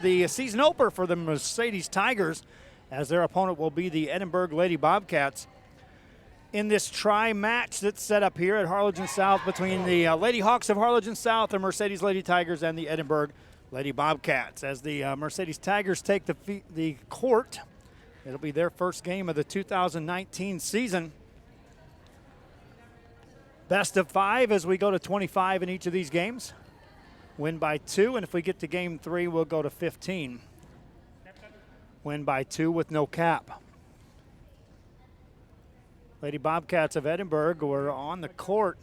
The season opener for the Mercedes Tigers, as their opponent will be the Edinburgh Lady Bobcats in this tri-match that's set up here at Harlingen South between the Lady Hawks of Harlingen South, the Mercedes Lady Tigers, and the Edinburgh Lady Bobcats. As the Mercedes Tigers take the court, it'll be their first game of the 2019 season. Best of 5 as we go to 25 in each of these games. Win by 2, and if we get to game 3, we'll go to 15. Win by 2 with no cap. Lady Bobcats of Edinburgh were on the court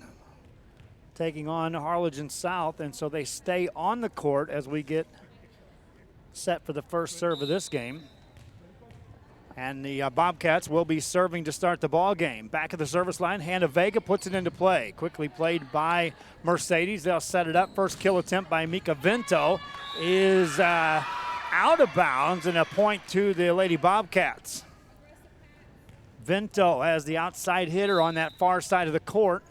taking on Harlingen South, and so they stay on the court as we get set for the first serve of this game. And the Bobcats will be serving to start the ball game. Back of the service line, Hannah Vega puts it into play. Quickly played by Mercedes. They'll set it up. First kill attempt by Mika Vento is out of bounds, and a point to the Lady Bobcats. Vento, as the outside hitter on that far side of the court,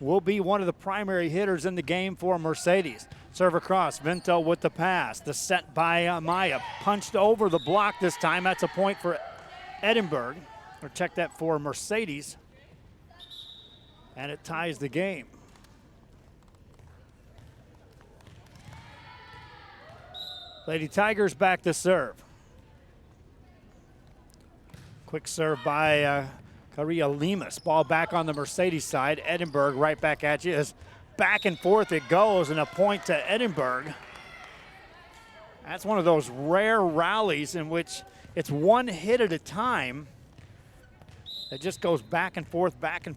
will be one of the primary hitters in the game for Mercedes. Serve across, Vento with the pass. The set by Maya, punched over the block this time. That's a point for Edinburgh, or check that for Mercedes, and it ties the game. Lady Tigers back to serve. Quick serve by Caria Lemus. Ball back on the Mercedes side. Edinburgh right back at you. As back and forth it goes, and a point to Edinburgh. That's one of those rare rallies in which it's one hit at a time. It just goes back and forth, back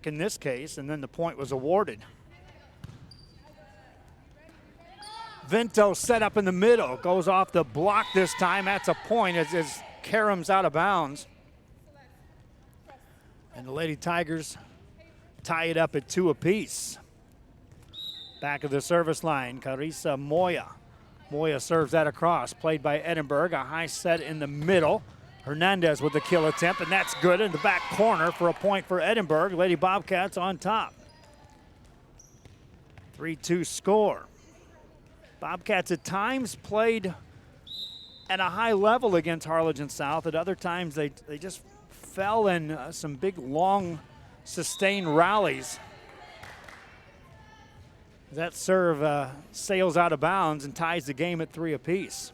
in this case, and then the point was awarded. Vento set up in the middle, goes off the block this time. That's a point as Karam's out of bounds. And the Lady Tigers tie it up at 2 apiece. Back of the service line, Carissa Moya. Moya serves that across, played by Edinburgh. A high set in the middle. Hernandez with the kill attempt, and that's good in the back corner for a point for Edinburgh. Lady Bobcats on top. 3-2 score. Bobcats at times played at a high level against Harlingen South. At other times they just fell in some big, long, sustained rallies. That serve sails out of bounds and ties the game at 3 apiece.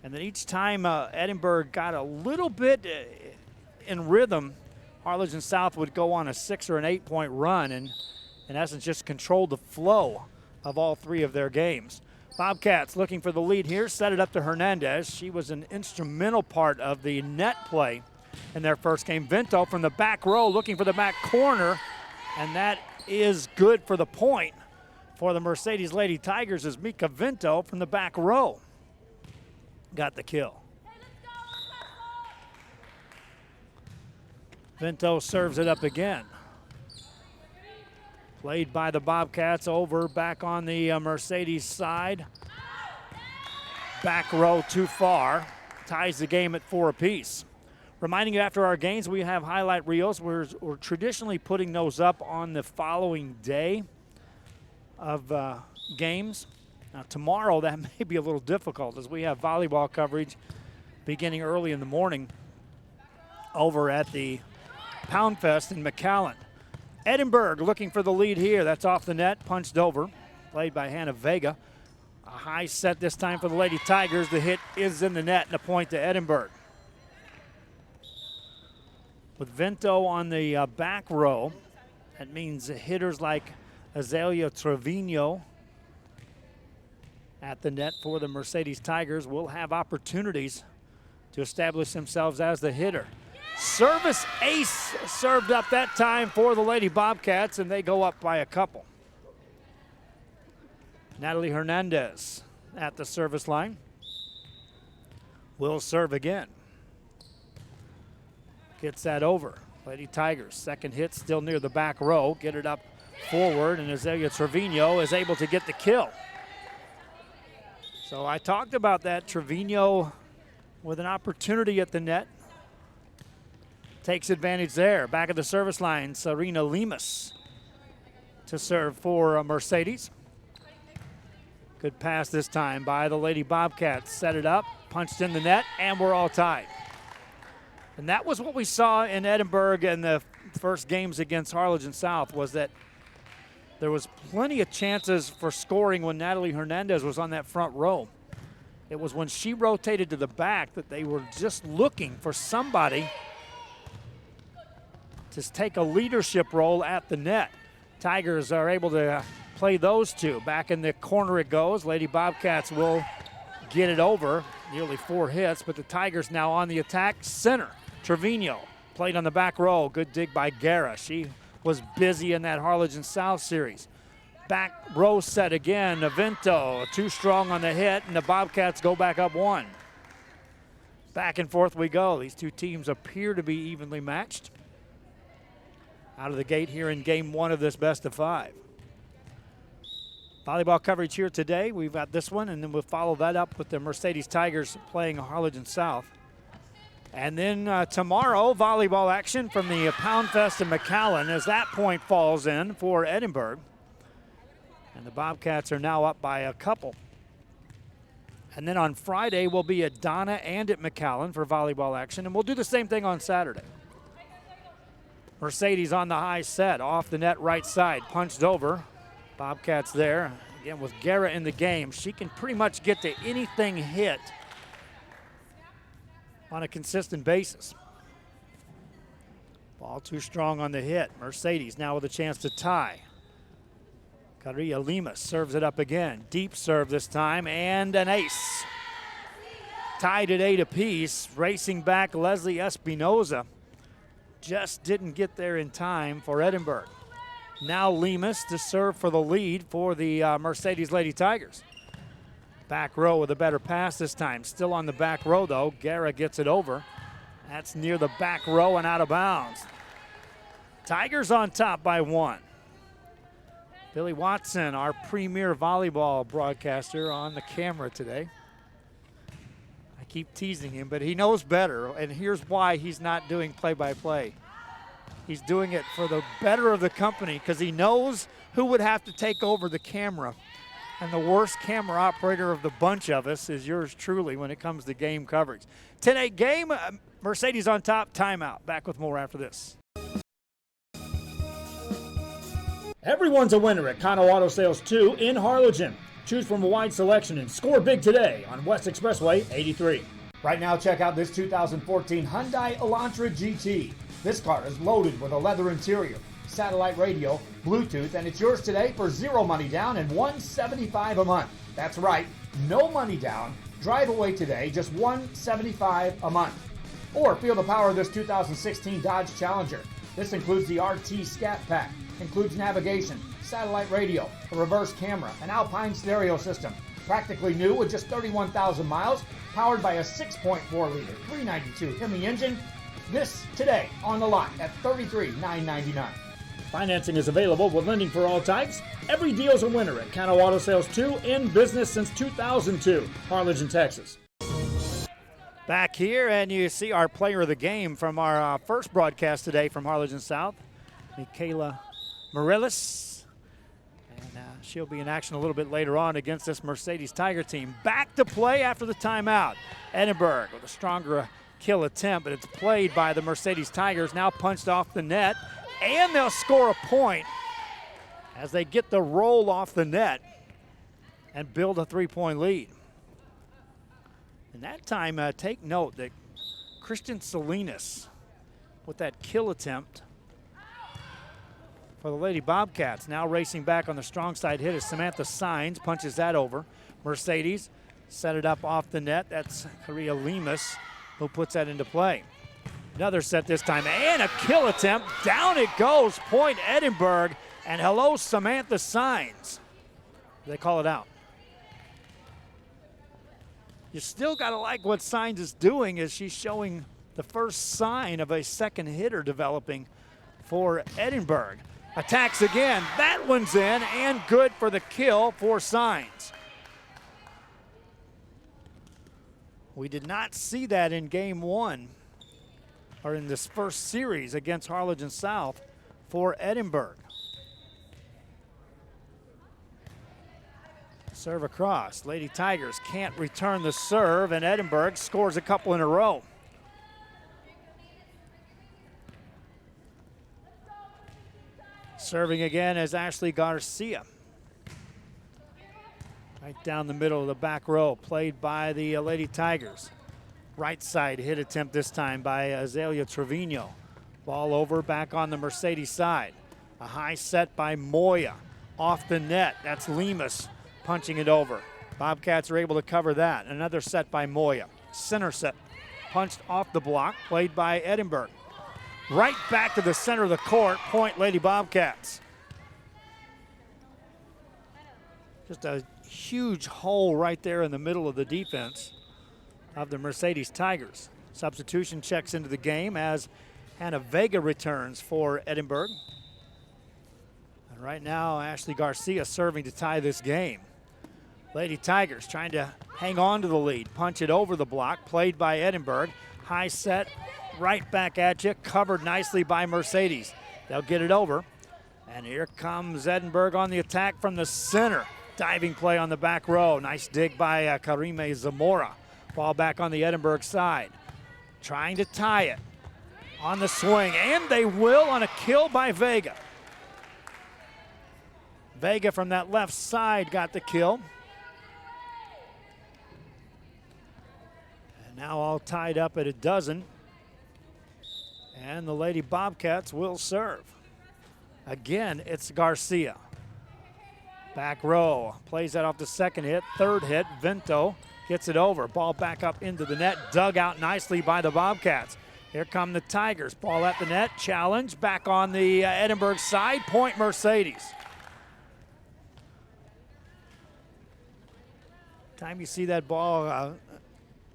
And then each time Edinburgh got a little bit in rhythm, Harlingen South would go on a 6 or an 8 point run and in essence just controlled the flow of all 3 of their games. Bobcats looking for the lead here, set it up to Hernandez. She was an instrumental part of the net play in their first game. Vento from the back row looking for the back corner, and that is good for the point for the Mercedes Lady Tigers as Mika Vento from the back row got the kill. Vento serves it up again. Played by the Bobcats over back on the Mercedes side. Back row too far. Ties the game at 4 apiece. Reminding you, after our games, we have highlight reels. We're traditionally putting those up on the following day of games. Now, tomorrow that may be a little difficult as we have volleyball coverage beginning early in the morning over at the Pound Fest in McAllen. Edinburgh looking for the lead here. That's off the net, punched over, played by Hannah Vega. A high set this time for the Lady Tigers. The hit is in the net and a point to Edinburgh. With Vento on the back row, that means hitters like Azalea Trevino at the net for the Mercedes Tigers will have opportunities to establish themselves as the hitter. Service ace served up that time for the Lady Bobcats, and they go up by a couple. Natalie Hernandez at the service line will serve again. Gets that over. Lady Tigers, second hit still near the back row. Get it up forward, and Azalea Trevino is able to get the kill. So I talked about that. Trevino with an opportunity at the net. Takes advantage there. Back of the service line, Serena Lemus to serve for Mercedes. Good pass this time by the Lady Bobcats. Set it up, punched in the net, and we're all tied. And that was what we saw in Edinburgh in the first games against Harlingen South, was that there was plenty of chances for scoring when Natalie Hernandez was on that front row. It was when she rotated to the back that they were just looking for somebody to take a leadership role at the net. Tigers are able to play those two. Back in the corner it goes. Lady Bobcats will get it over. Nearly 4 hits, but the Tigers now on the attack. Center, Trevino played on the back row. Good dig by Guerra. She was busy in that Harlingen South series. Back row set again. Avento too strong on the hit, and the Bobcats go back up 1. Back and forth we go. These two teams appear to be evenly matched. Out of the gate here in game 1 of this best of 5. Volleyball coverage here today. We've got this one, and then we'll follow that up with the Mercedes Tigers playing Harlingen South. And then tomorrow, volleyball action from the Pound Fest in McAllen as that point falls in for Edinburgh. And the Bobcats are now up by a couple. And then on Friday, we'll be at Donna and at McAllen for volleyball action, and we'll do the same thing on Saturday. Mercedes on the high set, off the net right side, punched over. Bobcats there. Again, with Guerra in the game, she can pretty much get to anything hit on a consistent basis. Ball too strong on the hit. Mercedes now with a chance to tie. Carilla Limas serves it up again. Deep serve this time, and an ace. Tied at 8 apiece. Racing back, Leslie Espinoza. Just didn't get there in time for Edinburgh. Now Limas to serve for the lead for the Mercedes Lady Tigers. Back row with a better pass this time. Still on the back row though. Guerra gets it over. That's near the back row and out of bounds. Tigers on top by 1. Billy Watson, our premier volleyball broadcaster, on the camera today. I keep teasing him, but he knows better, and here's why he's not doing play-by-play. He's doing it for the better of the company because he knows who would have to take over the camera. And the worst camera operator of the bunch of us is yours truly when it comes to game coverage. 10-8 game, Mercedes on top, timeout. Back with more after this. Everyone's a winner at Kano Auto Sales 2 in Harlingen. Choose from a wide selection and score big today on West Expressway 83. Right now, check out this 2014 Hyundai Elantra GT. This car is loaded with a leather interior, satellite radio, Bluetooth, and it's yours today for 0 money down and $175 a month. That's right, no money down. Drive away today, just $175 a month. Or feel the power of this 2016 Dodge Challenger. This includes the RT Scat Pack, includes navigation, satellite radio, a reverse camera, an Alpine stereo system. Practically new with just 31,000 miles, powered by a 6.4-liter 392 Hemi engine. This today on the lot at $33,999. Financing is available with lending for all types. Every deal's a winner at Kano Auto Sales 2, in business since 2002, Harlingen, Texas. Back here, and you see our player of the game from our first broadcast today from Harlingen South, Michaela Morellis. And she'll be in action a little bit later on against this Mercedes Tiger team. Back to play after the timeout. Edinburgh with a stronger kill attempt, but it's played by the Mercedes Tigers, now punched off the net, and they'll score a point as they get the roll off the net and build a 3-point lead. And that time, take note that Christian Salinas with that kill attempt for the Lady Bobcats. Now racing back on the strong side hit is Samantha Sines, punches that over. Mercedes set it up off the net. That's Carilla Limas who puts that into play. Another set this time, and a kill attempt. Down it goes, point Edinburgh, and hello Samantha Sines. They call it out. You still got to like what Sines is doing as she's showing the first sign of a second hitter developing for Edinburgh. Attacks again, that one's in, and good for the kill for Sines. We did not see that in game 1, or in this first series against Harlingen South for Edinburgh. Serve across. Lady Tigers can't return the serve, and Edinburgh scores a couple in a row. Serving again is Ashley Garcia. Right down the middle of the back row, played by the Lady Tigers. Right side hit attempt this time by Azalea Trevino. Ball over back on the Mercedes side. A high set by Moya. Off the net, that's Lemus punching it over. Bobcats are able to cover that. Another set by Moya. Center set, punched off the block, played by Edinburgh. Right back to the center of the court, point Lady Bobcats. Just a huge hole right there in the middle of the defense of the Mercedes Tigers. Substitution checks into the game as Hannah Vega returns for Edinburgh. And right now, Ashley Garcia serving to tie this game. Lady Tigers trying to hang on to the lead, punch it over the block, played by Edinburgh. High set, right back at you, covered nicely by Mercedes. They'll get it over. And here comes Edinburgh on the attack from the center. Diving play on the back row. Nice dig by Karime Zamora. Ball back on the Edinburgh side. Trying to tie it on the swing, and they will on a kill by Vega. Vega from that left side got the kill. And now all tied up at a dozen. And the Lady Bobcats will serve. Again, it's Garcia. Back row, plays that off the second hit, third hit, Vento gets it over. Ball back up into the net, dug out nicely by the Bobcats. Here come the Tigers, ball at the net, challenge, back on the Edinburgh side, point Mercedes. Time you see that ball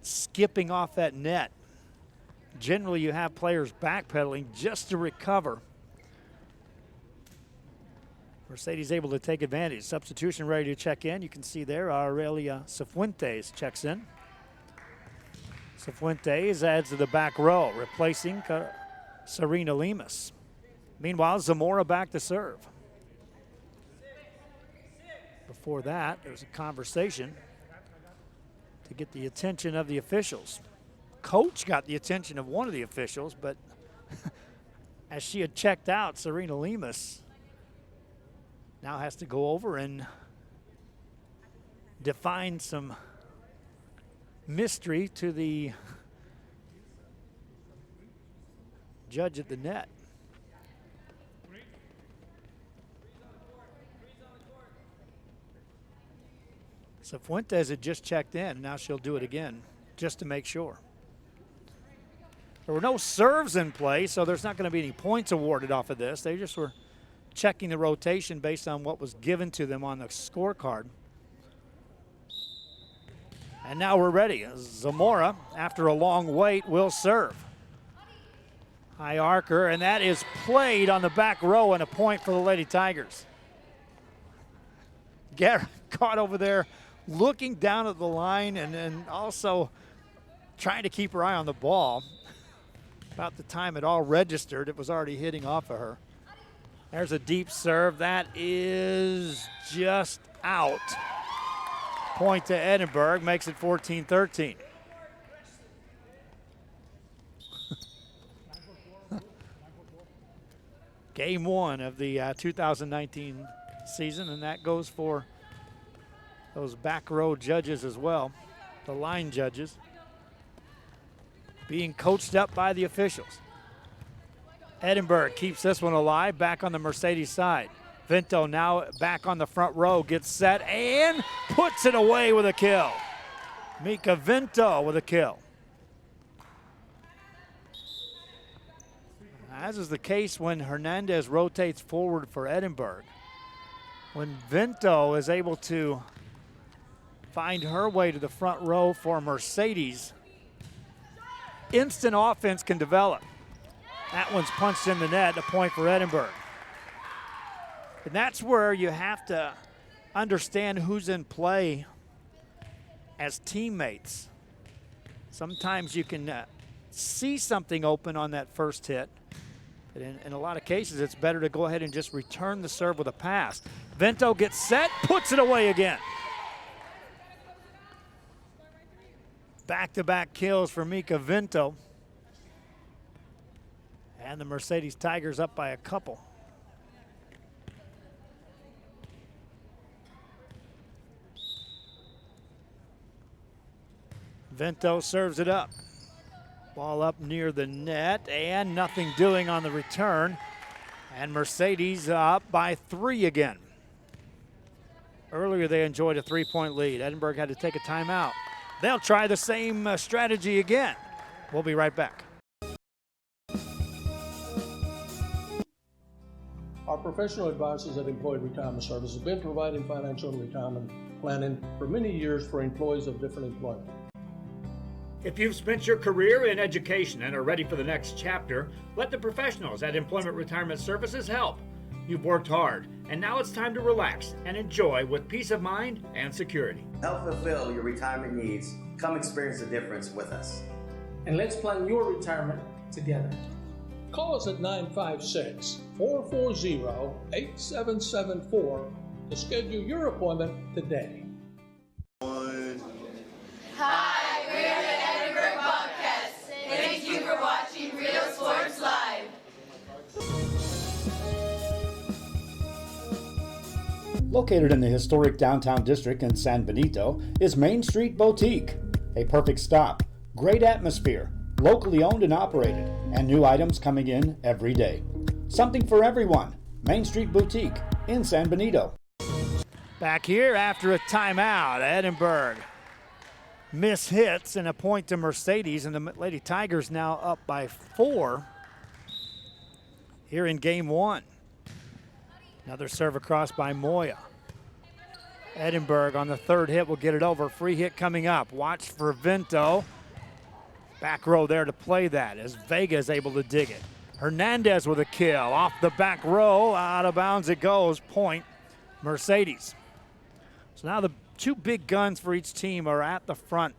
skipping off that net, generally you have players backpedaling just to recover. Mercedes able to take advantage. Substitution ready to check in. You can see there Aurelia Cifuentes checks in. Cifuentes adds to the back row, replacing Serena Lemus. Meanwhile, Zamora back to serve. Before that, there's a conversation to get the attention of the officials. Coach got the attention of one of the officials, but as she had checked out, Serena Lemus now has to go over and define some mystery to the judge at the net. So Fuentes had just checked in, and now she'll do it again just to make sure. There were no serves in play, so there's not going to be any points awarded off of this. They just were checking the rotation based on what was given to them on the scorecard. And now we're ready. Zamora, after a long wait, will serve. High arcer, and that is played on the back row, and a point for the Lady Tigers. Garrett caught over there looking down at the line and also trying to keep her eye on the ball. About the time it all registered, it was already hitting off of her. There's a deep serve. That is just out. Point to Edinburgh, makes it 14-13. Game one of the 2019 season, and that goes for those back row judges as well, the line judges, being coached up by the officials. Edinburgh keeps this one alive, back on the Mercedes side. Vento now back on the front row, gets set and puts it away with a kill. Mika Vento with a kill. As is the case when Hernandez rotates forward for Edinburgh. When Vento is able to find her way to the front row for Mercedes, instant offense can develop. That one's punched in the net, a point for Edinburgh. And that's where you have to understand who's in play as teammates. Sometimes you can see something open on that first hit. But in a lot of cases, it's better to go ahead and just return the serve with a pass. Vento gets set, puts it away again. Back-to-back kills for Mika Vinto. And the Mercedes Tigers up by a couple. Vinto serves it up. Ball up near the net and nothing doing on the return. And Mercedes up by 3 again. Earlier they enjoyed a 3-point lead. Edinburgh had to take a timeout. They'll try the same strategy again. We'll be right back. Our professional advisors at Employee Retirement Services have been providing financial and retirement planning for many years for employees of different employment. If you've spent your career in education and are ready for the next chapter, let the professionals at Employment Retirement Services help. You've worked hard, and now it's time to relax and enjoy with peace of mind and security. Help fulfill your retirement needs. Come experience the difference with us. And let's plan your retirement together. Call us at 956-440-8774 to schedule your appointment today. Hi, we're the Edinburgh Bobcats. Thank you for watching Real Sports Live. Located in the historic downtown district in San Benito is Main Street Boutique. A perfect stop, great atmosphere, locally owned and operated, and new items coming in every day. Something for everyone. Main Street Boutique in San Benito. Back here after a timeout, Edinburgh mishits and a point to Mercedes, and the Lady Tigers now up by 4 here in game 1. Another serve across by Moya. Edinburgh on the third hit will get it over. Free hit coming up. Watch for Vinto. Back row there to play that as Vega is able to dig it. Hernandez with a kill. Off the back row, out of bounds it goes. Point, Mercedes. So now the 2 big guns for each team are at the front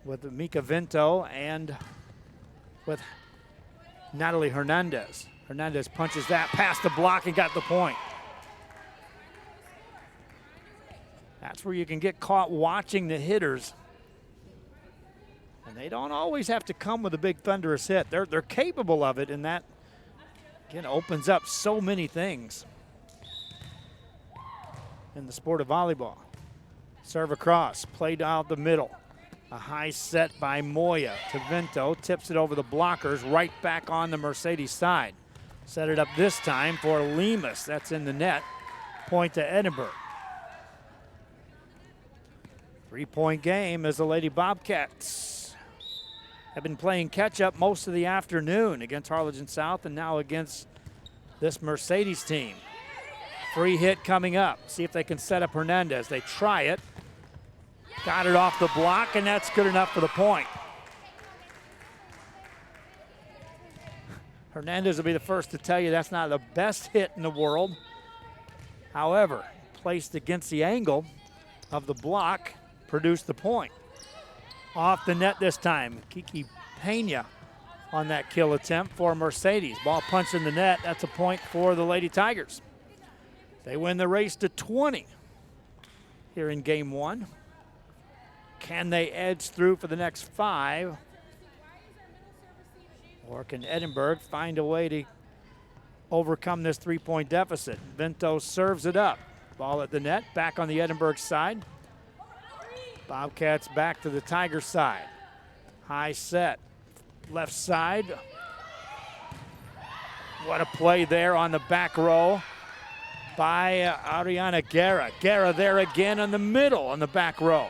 with Mika Vinto and with Natalie Hernandez. Hernandez punches that past the block and got the point. That's where you can get caught watching the hitters. And they don't always have to come with a big thunderous hit. They're capable of it, and that, again, opens up so many things in the sport of volleyball. Serve across, played out the middle. A high set by Moya to Vinto, tips it over the blockers, right back on the Mercedes side. Set it up this time for Lemus. That's in the net. Point to Edinburgh. 3-point game as the Lady Bobcats have been playing catch-up most of the afternoon against Harlingen South and now against this Mercedes team. Free hit coming up. See if they can set up Hernandez. They try it. Got it off the block, and that's good enough for the point. Hernandez will be the first to tell you that's not the best hit in the world. However, placed against the angle of the block, produced the point. Off the net this time, Kiki Pena on that kill attempt for Mercedes. Ball punched in the net, that's a point for the Lady Tigers. They win the race to 20 here in game 1. Can they edge through for the next 5? Or can Edinburgh find a way to overcome this 3-point deficit? Vinto serves it up. Ball at the net, back on the Edinburgh side. Bobcats back to the Tiger side. High set, left side. What a play there on the back row by Ariana Guerra. Guerra there again in the middle on the back row.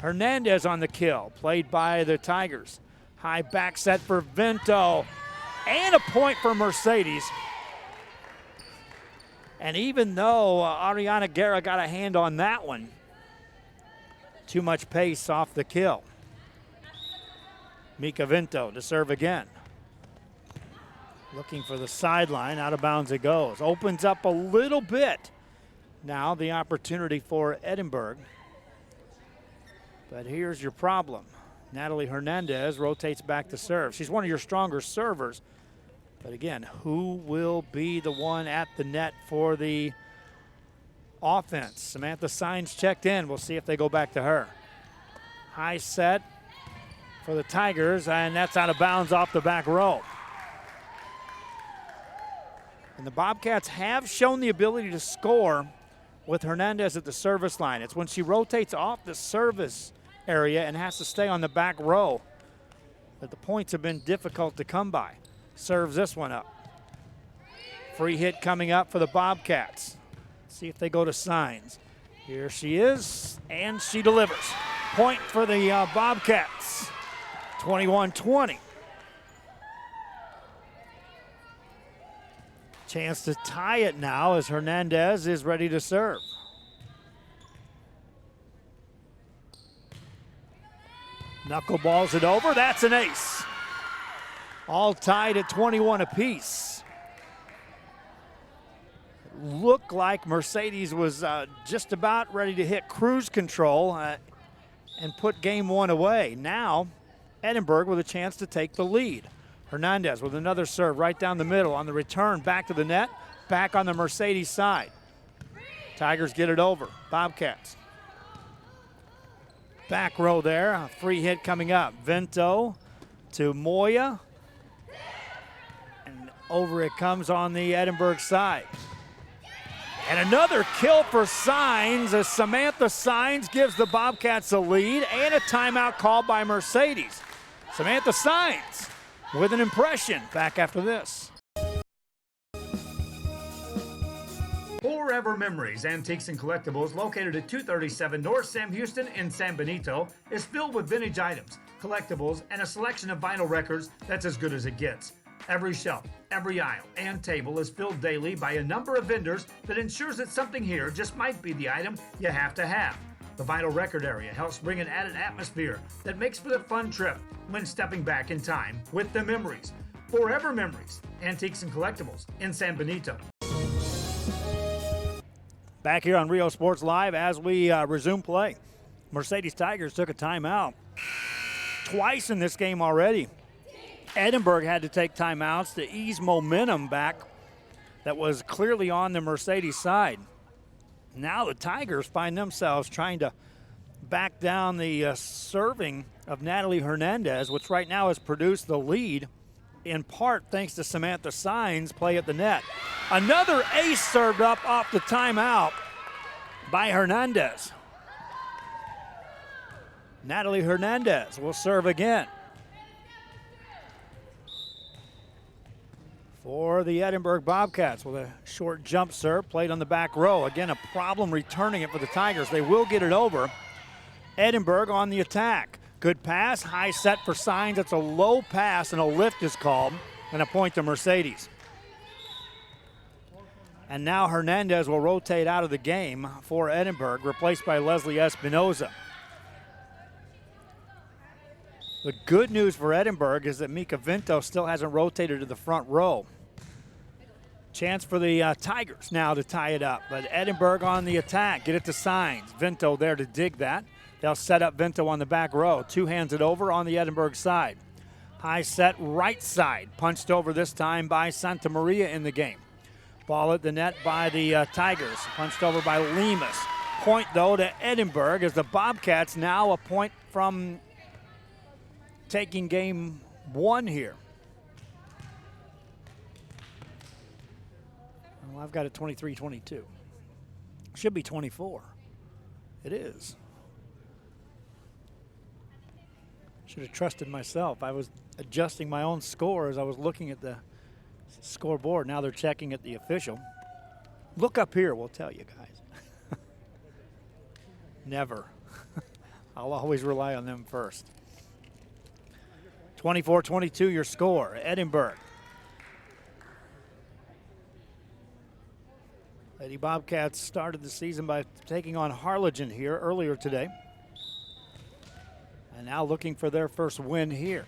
Hernandez on the kill, played by the Tigers. High back set for Vinto, and a point for Mercedes. And even though Ariana Guerra got a hand on that one, too much pace off the kill. Mika Vinto to serve again. Looking for the sideline, out of bounds it goes. Opens up a little bit. Now the opportunity for Edinburgh. But here's your problem. Natalie Hernandez rotates back to serve. She's one of your stronger servers. But again, who will be the one at the net for the offense? Samantha Sines checked in. We'll see if they go back to her. High set for the Tigers, and that's out of bounds off the back row. And the Bobcats have shown the ability to score with Hernandez at the service line. It's when she rotates off the service area and has to stay on the back row that the points have been difficult to come by. Serves this one up. Free hit coming up for the Bobcats. See if they go to Signs. Here she is, and she delivers. Point for the Bobcats, 21-20. Chance to tie it now as Hernandez is ready to serve. Knuckleballs it over, that's an ace. All tied at 21 apiece. Looked like Mercedes was just about ready to hit cruise control and put game one away. Now, Edinburgh with a chance to take the lead. Hernandez with another serve right down the middle. On the return, back to the net, back on the Mercedes side. Tigers get it over. Bobcats. Back row there, a free hit coming up. Vento to Moya. And over it comes on the Edinburgh side. And another kill for Signs as Samantha Signs gives the Bobcats a lead and a timeout called by Mercedes. Samantha Signs with an impression. Back after this. Forever Memories Antiques and Collectibles, located at 237 North Sam Houston in San Benito, is filled with vintage items, collectibles, and a selection of vinyl records that's as good as it gets. Every shelf, every aisle, and table is filled daily by a number of vendors that ensures that something here just might be the item you have to have. The vinyl record area helps bring an added atmosphere that makes for the fun trip when stepping back in time with the memories. Forever Memories, Antiques and Collectibles in San Benito. Back here on Rio Sports Live as we resume play. Mercedes Tigers took a timeout twice in this game already. Edinburgh had to take timeouts to ease momentum back that was clearly on the Mercedes side. Now the Tigers find themselves trying to back down the serving of Natalie Hernandez, which right now has produced the lead, in part thanks to Samantha Signs' play at the net. Another ace served up off the timeout by Hernandez. Natalie Hernandez will serve again. For the Edinburgh Bobcats with a short jump serve played on the back row. Again, a problem returning it for the Tigers. They will get it over. Edinburgh on the attack. Good pass, high set for Signs. It's a low pass and a lift is called and a point to Mercedes. And now Hernandez will rotate out of the game for Edinburgh, replaced by Leslie Espinoza. The good news for Edinburgh is that Mika Vento still hasn't rotated to the front row. Chance for the Tigers now to tie it up, but Edinburgh on the attack. Get it to Signs. Vento there to dig that. They'll set up Vento on the back row. Two hands it over on the Edinburgh side. High set right side. Punched over this time by Santa Maria in the game. Ball at the net by the Tigers. Punched over by Lemus. Point, though, to Edinburgh as the Bobcats now a point from taking game one here. Well, I've got it 23-22. Should be 24. It is. Should have trusted myself. I was adjusting my own score as I was looking at the scoreboard. Now they're checking at the official. Look up here, we'll tell you guys. Never. I'll always rely on them first. 24-22 your score. Edinburgh. Lady Bobcats started the season by taking on Harlingen here earlier today. And now looking for their first win here.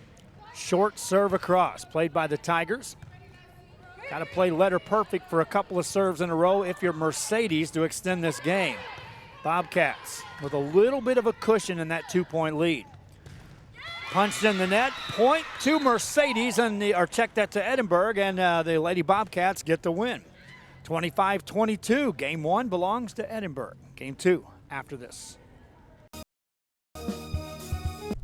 Short serve across, played by the Tigers. Got to play letter perfect for a couple of serves in a row if you're Mercedes to extend this game. Bobcats with a little bit of a cushion in that 2-point lead. Punched in the net, point to Mercedes, or check that to Edinburgh, and the Lady Bobcats get the win. 25-22, game one belongs to Edinburgh. Game two after this.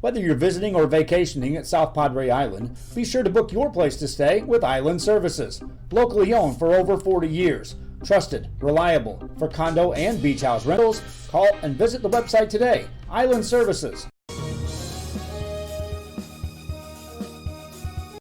Whether you're visiting or vacationing at South Padre Island, be sure to book your place to stay with Island Services. Locally owned for over 40 years. Trusted, reliable for condo and beach house rentals. Call and visit the website today. Island Services.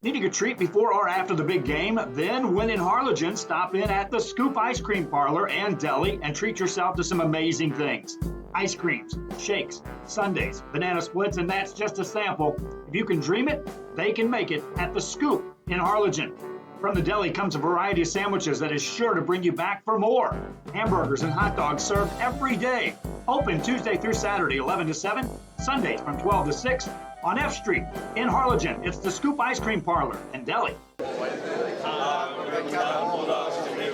Needing a treat before or after the big game? Then, when in Harlingen, stop in at the Scoop Ice Cream Parlor and Deli and treat yourself to some amazing things. Ice creams, shakes, sundaes, banana splits, and that's just a sample. If you can dream it, they can make it at the Scoop in Harlingen. From the deli comes a variety of sandwiches that is sure to bring you back for more. Hamburgers and hot dogs served every day. Open Tuesday through Saturday, 11 to 7, Sundays from 12 to 6 on F Street in Harlingen. It's the Scoop Ice Cream Parlor and Deli. Thank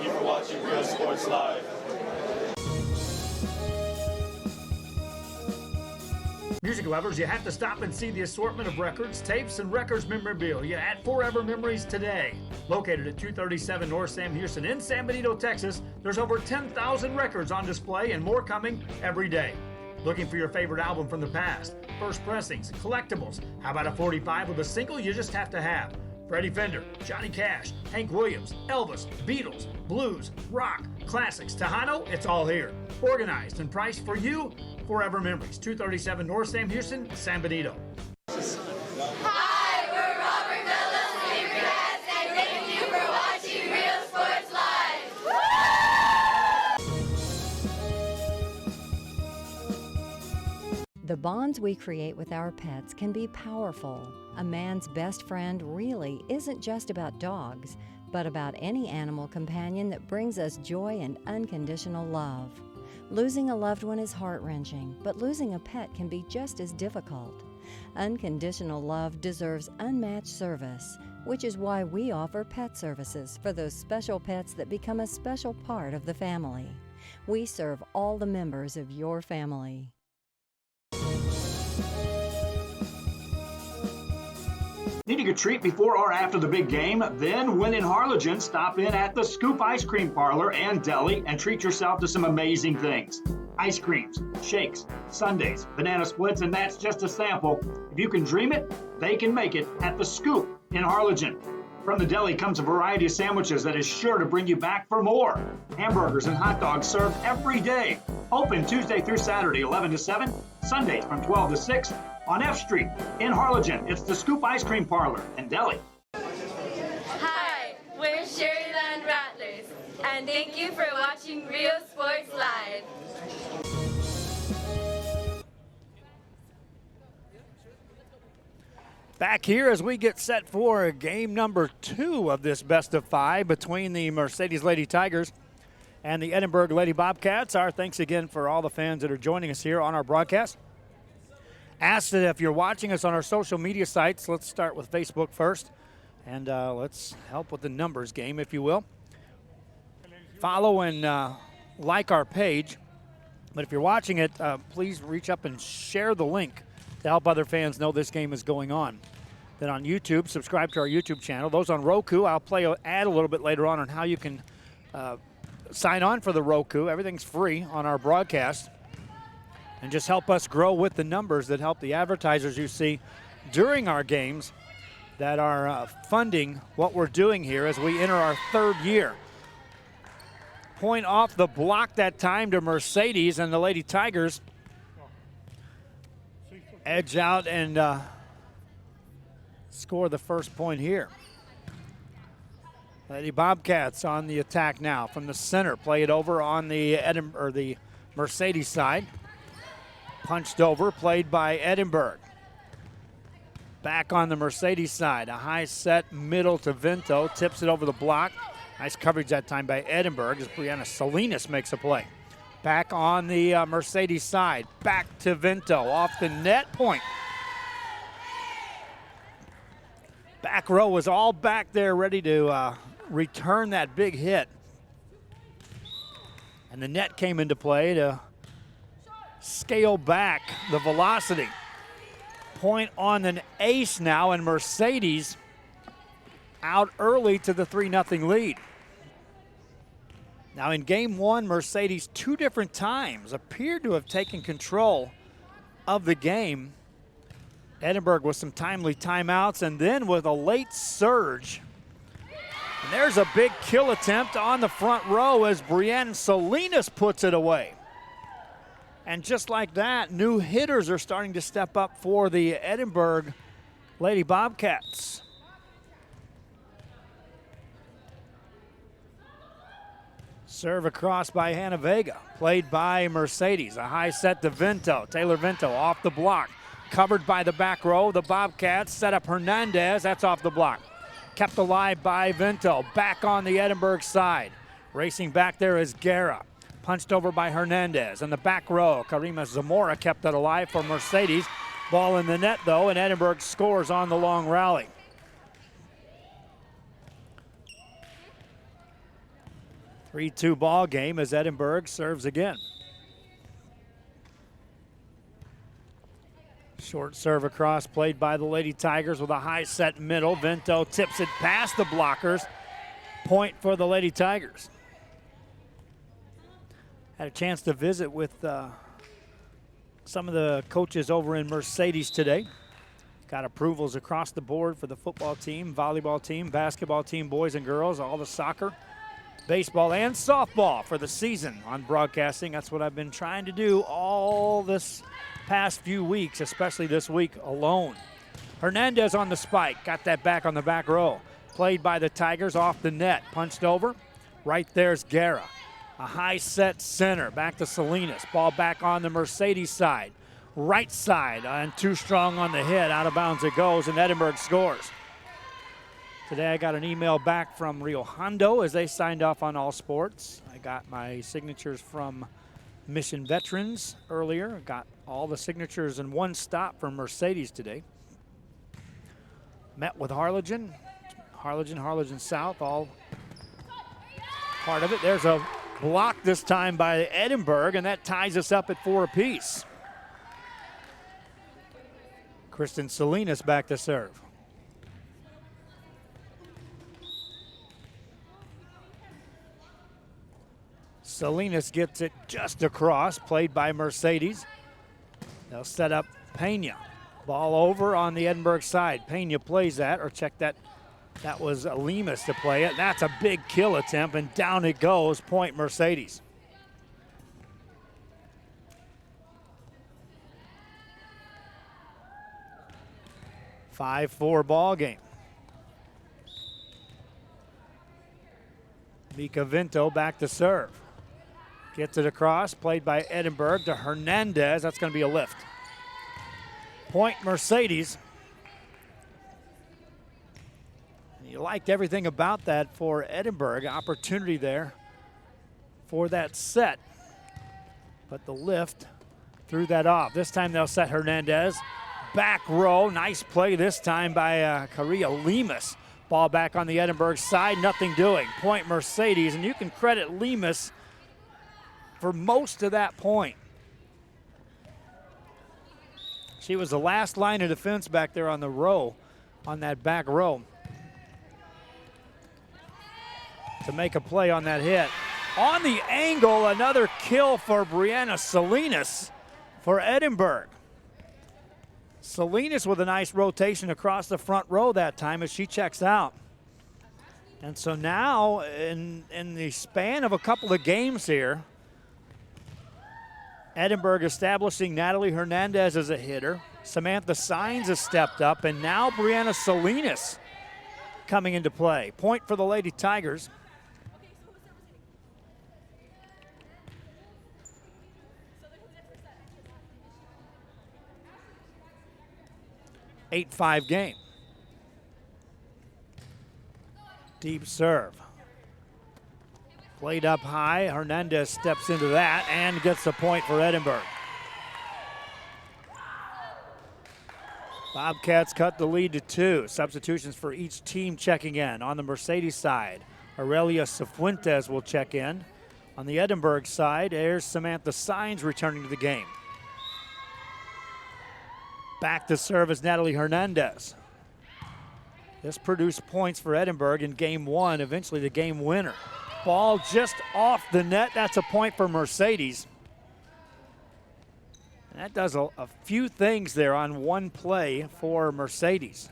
you for watching Real Sports Live. Music lovers, you have to stop and see the assortment of records, tapes, and records memorabilia at Forever Memories today. Located at 237 North Sam Houston in San Benito, Texas, there's over 10,000 records on display and more coming every day. Looking for your favorite album from the past, first pressings, collectibles? How about a 45 with a single you just have to have? Freddie Fender, Johnny Cash, Hank Williams, Elvis, Beatles, blues, rock, classics, Tejano, it's all here. Organized and priced for you. Forever Memories, 237 North Sam Houston, San Benito. Hi, we're Robert Bellows Beavercats, and thank you for watching Real Sports Live. The bonds we create with our pets can be powerful. A man's best friend really isn't just about dogs, but about any animal companion that brings us joy and unconditional love. Losing a loved one is heart-wrenching, but losing a pet can be just as difficult. Unconditional love deserves unmatched service, which is why we offer pet services for those special pets that become a special part of the family. We serve all the members of your family. Needing a treat before or after the big game? Then, when in Harlingen, stop in at the Scoop Ice Cream Parlor and Deli and treat yourself to some amazing things. Ice creams, shakes, sundaes, banana splits, and that's just a sample. If you can dream it, they can make it at the Scoop in Harlingen. From the deli comes a variety of sandwiches that is sure to bring you back for more. Hamburgers and hot dogs served every day. Open Tuesday through Saturday, 11 to 7, Sundays from 12 to 6 on F Street in Harlingen. It's the Scoop Ice Cream Parlor and Deli. Hi, we're Sherryland Rattlers, and thank you for watching Real Sports Live. Back here as we get set for game number 2 of this best of 5 between the Mercedes Lady Tigers and the Edinburgh Lady Bobcats. Our thanks again for all the fans that are joining us here on our broadcast. Ask that if you're watching us on our social media sites, let's start with Facebook first, and let's help with the numbers game, if you will. Follow and like our page, but if you're watching it, please reach up and share the link to help other fans know this game is going on. Then on YouTube, subscribe to our YouTube channel. Those on Roku, I'll play an ad a little bit later on how you can sign on for the Roku. Everything's free on our broadcast. And just help us grow with the numbers that help the advertisers you see during our games that are funding what we're doing here as we enter our 3rd year. Point off the block that time to Mercedes, and the Lady Tigers edge out and score the first point here. Lady Bobcats on the attack now from the center. Play it over on the the Mercedes side. Punched over, played by Edinburgh. Back on the Mercedes side. A high set middle to Vinto. Tips it over the block. Nice coverage that time by Edinburgh as Brianna Salinas makes a play. Back on the Mercedes side. Back to Vinto. Off the net point. Back row was all back there ready to return that big hit. And the net came into play to scale back the velocity. Point on an ace now, and Mercedes out early to the 3-0 lead. Now in game 1, Mercedes 2 different times appeared to have taken control of the game Edinburgh with some timely timeouts, and then with a late surge. And there's a big kill attempt on the front row as Brianna Salinas puts it away. And just like that, new hitters are starting to step up for the Edinburgh Lady Bobcats. Serve across by Hannah Vega, played by Mercedes. A high set to Vinto. Taylor Vinto off the block. Covered by the back row. The Bobcats set up Hernandez. That's off the block. Kept alive by Vinto. Back on the Edinburgh side. Racing back there is Guerra. Punched over by Hernandez. In the back row, Karima Zamora kept it alive for Mercedes. Ball in the net, though, and Edinburgh scores on the long rally. A 3-2 ball game as Edinburgh serves again. Short serve across, played by the Lady Tigers with a high set middle. Vinto tips it past the blockers. Point for the Lady Tigers. Had a chance to visit with some of the coaches over in Mercedes today. Got approvals across the board for the football team, volleyball team, basketball team, boys and girls, all the soccer, baseball, and softball for the season on broadcasting. That's what I've been trying to do all this past few weeks, especially this week alone. Hernandez on the spike, got that back on the back row. Played by the Tigers off the net, punched over. Right there's Guerra. A high set center, back to Salinas. Ball back on the Mercedes side. Right side, and too strong on the hit. Out of bounds it goes, and Edinburgh scores. Today I got an email back from Rio Hondo as they signed off on all sports. I got my signatures from Mission Veterans earlier. Got all the signatures in one stop from Mercedes today. Met with Harlingen South, all part of it. There's a block this time by Edinburgh, and that ties us up at 4 apiece. Kristen Salinas back to serve. Salinas gets it just across, played by Mercedes. They'll set up Pena. Ball over on the Edinburgh side. Pena plays that, or check that. That was Lemus to play it. That's a big kill attempt, and down it goes. Point Mercedes. A 5-4 ball game. Mika Vinto back to serve. Gets it across, played by Edinburgh to Hernandez. That's going to be a lift. Point Mercedes. You liked everything about that for Edinburgh. Opportunity there for that set. But the lift threw that off. This time they'll set Hernandez. Back row, nice play this time by Karia Lemus. Ball back on the Edinburgh side, nothing doing. Point Mercedes, and you can credit Lemus for most of that point. She was the last line of defense back there on the row, on that back row, to make a play on that hit. On the angle, another kill for Brianna Salinas for Edinburgh. Salinas with a nice rotation across the front row that time as she checks out. And so now, in the span of a couple of games here, Edinburgh establishing Natalie Hernandez as a hitter. Samantha Sines has stepped up, and now Brianna Salinas coming into play. Point for the Lady Tigers. Eight-5 game. Deep serve. Played up high. Hernandez steps into that and gets the point for Edinburgh. Bobcats cut the lead to 2. Substitutions for each team checking in. On the Mercedes side, Aurelia Cifuentes will check in. On the Edinburgh side, there's Samantha Sines returning to the game. Back to serve is Natalie Hernandez. This produced points for Edinburgh in game 1, eventually the game winner. Ball just off the net. That's a point for Mercedes. And that does a few things there on one play for Mercedes.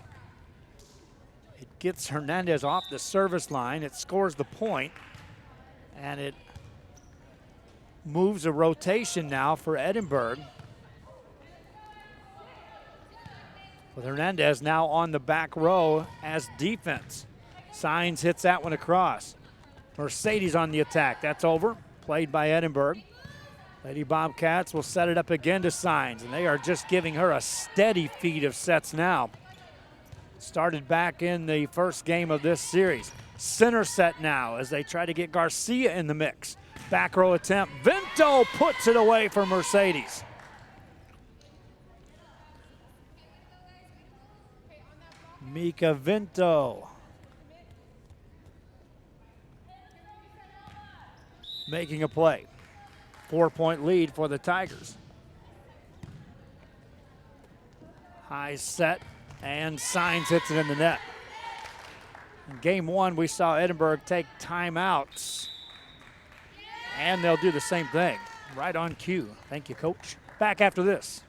It gets Hernandez off the service line. It scores the point, and it moves a rotation now for Edinburgh, with Hernandez now on the back row as defense. Signs hits that one across. Mercedes on the attack. That's over. Played by Edinburgh. Lady Bobcats will set it up again to Signs, and they are just giving her a steady feed of sets now. Started back in the first game of this series. Center set now as they try to get Garcia in the mix. Back row attempt. Vinto puts it away for Mercedes. Mika Vinto making a play. 4-point lead for the Tigers. High set, and Signs hits it in the net. In game one, we saw Edinburgh take timeouts, and they'll do the same thing. Right on cue. Thank you, Coach. Back after this.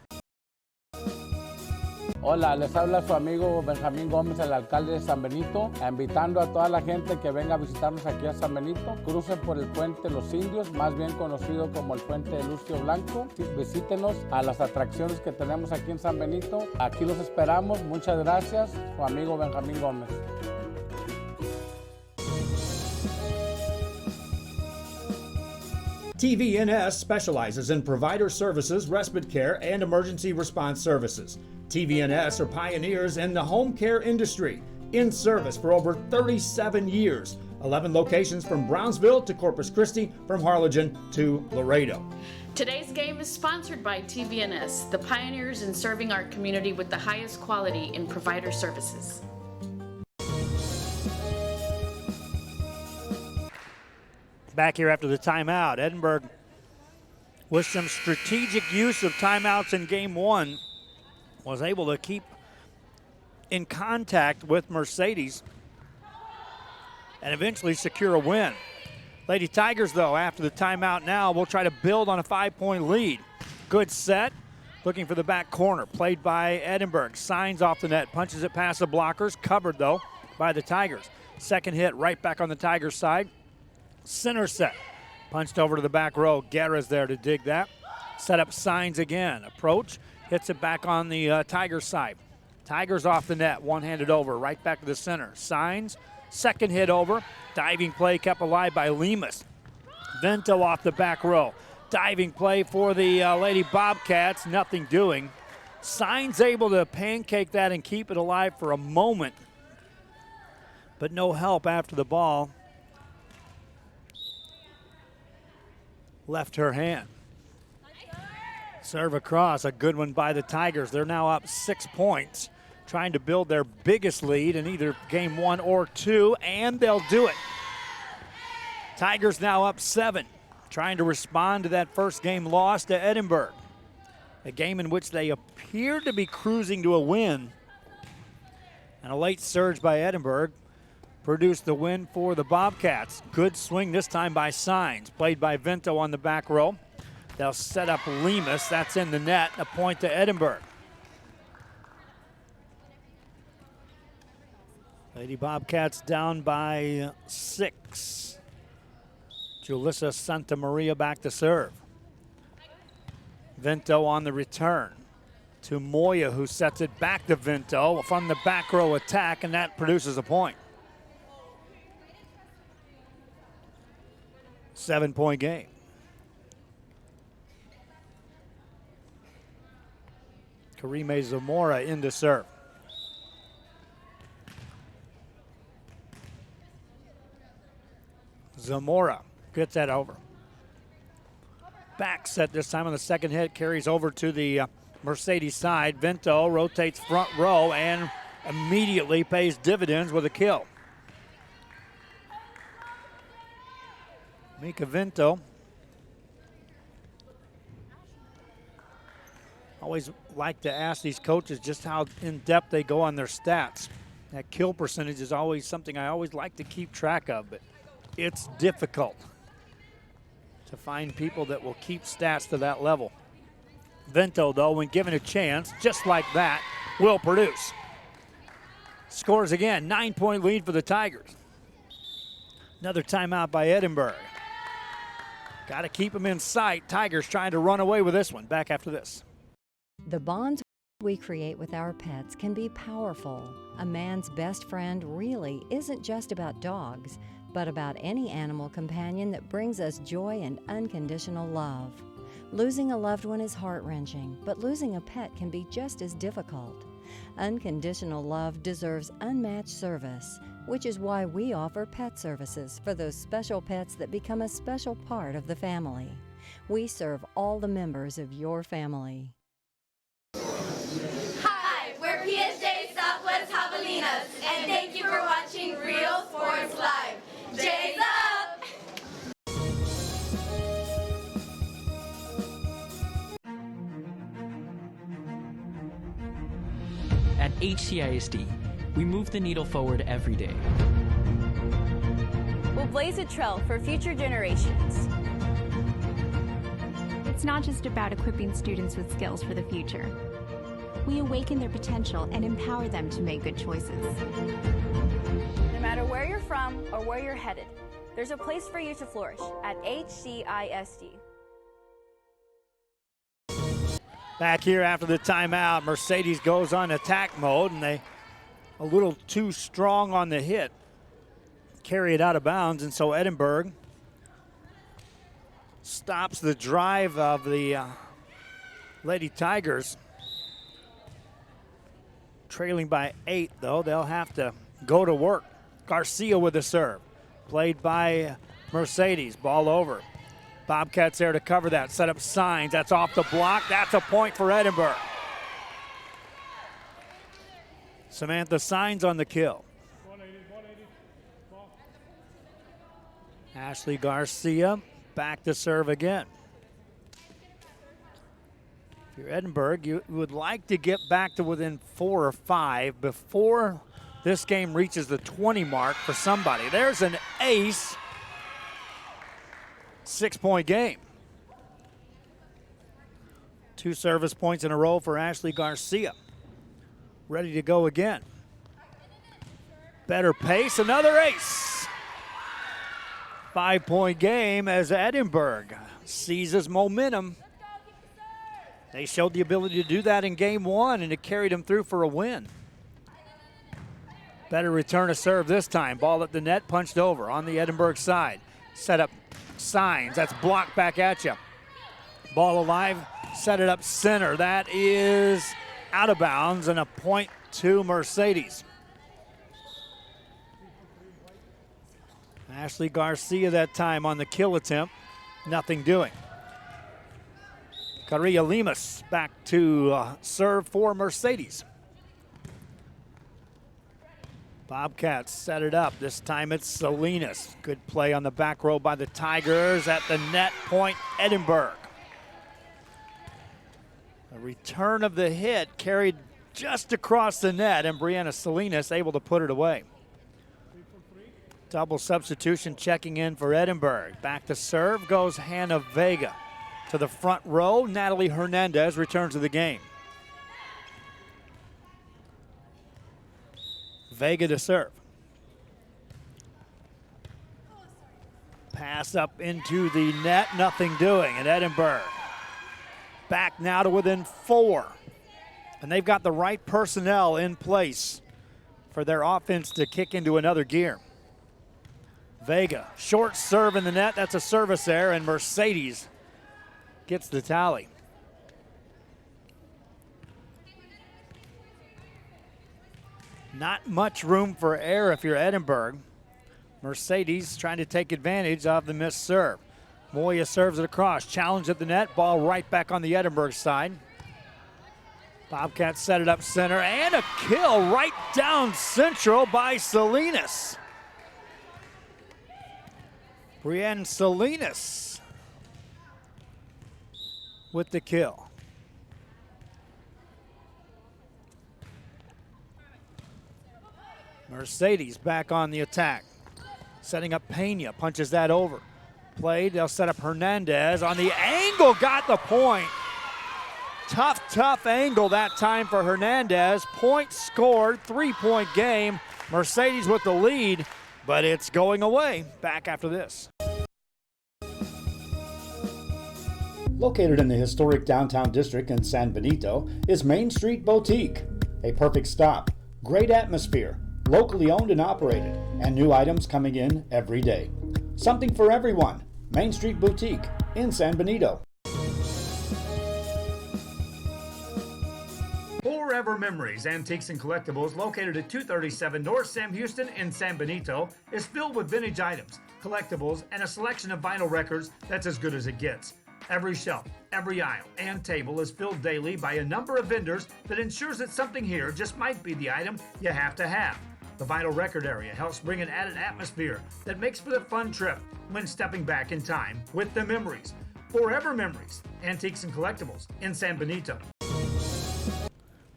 Hola, les habla su amigo Benjamín Gómez, el alcalde de San Benito, invitando a toda la gente que venga a visitarnos aquí a San Benito. Crucen por el puente Los Indios, más bien conocido como el puente de Lucio Blanco. Visítenos a las atracciones que tenemos aquí en San Benito. Aquí los esperamos. Muchas gracias. Su amigo Benjamín Gómez. TVNS specializes in provider services, respite care, and emergency response services. TVNS are pioneers in the home care industry, in service for over 37 years. 11 locations from Brownsville to Corpus Christi, from Harlingen to Laredo. Today's game is sponsored by TVNS, the pioneers in serving our community with the highest quality in provider services. Back here after the timeout. Edinburgh, with some strategic use of timeouts in game one, was able to keep in contact with Mercedes and eventually secure a win. Lady Tigers, though, after the timeout now, will try to build on a 5-point lead. Good set, looking for the back corner, played by Edinburgh. Signs off the net, punches it past the blockers, covered, though, by the Tigers. Second hit right back on the Tigers' side. Center set, punched over to the back row. Guerra's there to dig that. Set up Signs again. Approach, hits it back on the Tigers' side. Tigers off the net, one-handed over, right back to the center. Signs, second hit over. Diving play kept alive by Lemus. Vento off the back row. Diving play for the Lady Bobcats, nothing doing. Signs able to pancake that and keep it alive for a moment, but no help after the ball left her hand. Serve across, a good one by the Tigers. They're now up 6 points, trying to build their biggest lead in either game one or two, and they'll do it. Tigers now up 7, trying to respond to that first game loss to Edinburgh. A game in which they appeared to be cruising to a win, and a late surge by Edinburgh produced the win for the Bobcats. Good swing this time by Signs, played by Vento on the back row. They'll set up Lemus, that's in the net, a point to Edinburgh. Lady Bobcats down by 6. Julissa Santa Maria back to serve. Vento on the return to Moya, who sets it back to Vento from the back row attack, and that produces a point. 7-point game. Karime Zamora in to serve. Zamora gets that over. Back set this time on the second hit, carries over to the Mercedes side. Vento rotates front row and immediately pays dividends with a kill. Mika Vento. Always like to ask these coaches just how in-depth they go on their stats. That kill percentage is always something I always like to keep track of, but it's difficult to find people that will keep stats to that level. Vento, though, when given a chance, just like that, will produce. Scores again, 9-point lead for the Tigers. Another timeout by Edinburgh. Got to keep them in sight. Tigers trying to run away with this one. Back after this. The bonds we create with our pets can be powerful. A man's best friend really isn't just about dogs, but about any animal companion that brings us joy and unconditional love. Losing a loved one is heart-wrenching, but losing a pet can be just as difficult. Unconditional love deserves unmatched service, which is why we offer pet services for those special pets that become a special part of the family. We serve all the members of your family. Hi, we're PSJ Southwest Javelinas, and thank you for watching Real Sports Live. J's up! At HCISD, we move the needle forward every day. We'll blaze a trail for future generations. It's not just about equipping students with skills for the future. We awaken their potential and empower them to make good choices. No matter where you're from or where you're headed, there's a place for you to flourish at HCISD. Back here after the timeout, Mercedes goes on attack mode, and they a little too strong on the hit. Carry it out of bounds, and so Edinburgh stops the drive of the Lady Tigers. Trailing by 8, though, they'll have to go to work. Garcia with the serve. Played by Mercedes. Ball over. Bobcats there to cover that. Set up Signs. That's off the block. That's a point for Edinburgh. Samantha Signs on the kill. Ashley Garcia back to serve again. If you're Edinburgh, you would like to get back to within 4 or 5 before this game reaches the 20 mark for somebody. There's an ace. 6-point game. 2 service points in a row for Ashley Garcia. Ready to go again. Better pace, another ace. 5-point game as Edinburgh seizes momentum. They showed the ability to do that in game 1, and it carried them through for a win. Better return a serve this time. Ball at the net, punched over on the Edinburgh side. Set up Signs. That's blocked back at you. Ball alive. Set it up center. That is out of bounds, and a point to Mercedes. Ashley Garcia that time on the kill attempt. Nothing doing. Carilla Lemus back to serve for Mercedes. Bobcats set it up. This time it's Salinas. Good play on the back row by the Tigers at the net point, Edinburgh. A return of the hit carried just across the net, and Brianna Salinas able to put it away. Double substitution checking in for Edinburgh. Back to serve goes Hannah Vega. To the front row, Natalie Hernandez returns to the game. Vega to serve. Pass up into the net, nothing doing, and Edinburgh back now to within 4. And they've got the right personnel in place for their offense to kick into another gear. Vega, short serve in the net, that's a service error, and Mercedes gets the tally. Not much room for error if you're Edinburgh. Mercedes trying to take advantage of the missed serve. Moya serves it across, challenge at the net, ball right back on the Edinburgh side. Bobcats set it up center, and a kill right down central by Salinas. Brianne Salinas with the kill. Mercedes back on the attack. Setting up Pena, punches that over. Played, they'll set up Hernandez on the angle, got the point. tough angle that time for Hernandez. Point scored, 3-point game. Mercedes with the lead, but it's going away. Back after this. Located in the historic downtown district in San Benito is Main Street Boutique. A perfect stop, great atmosphere, locally owned and operated, and new items coming in every day. Something for everyone. Main Street Boutique in San Benito. Forever Memories, Antiques and Collectibles, located at 237 North Sam Houston in San Benito, is filled with vintage items, collectibles, and a selection of vinyl records that's as good as it gets. Every shelf, every aisle, and table is filled daily by a number of vendors that ensures that something here just might be the item you have to have. The vinyl record area helps bring an added atmosphere that makes for the fun trip when stepping back in time with the memories. Forever Memories, Antiques and Collectibles in San Benito.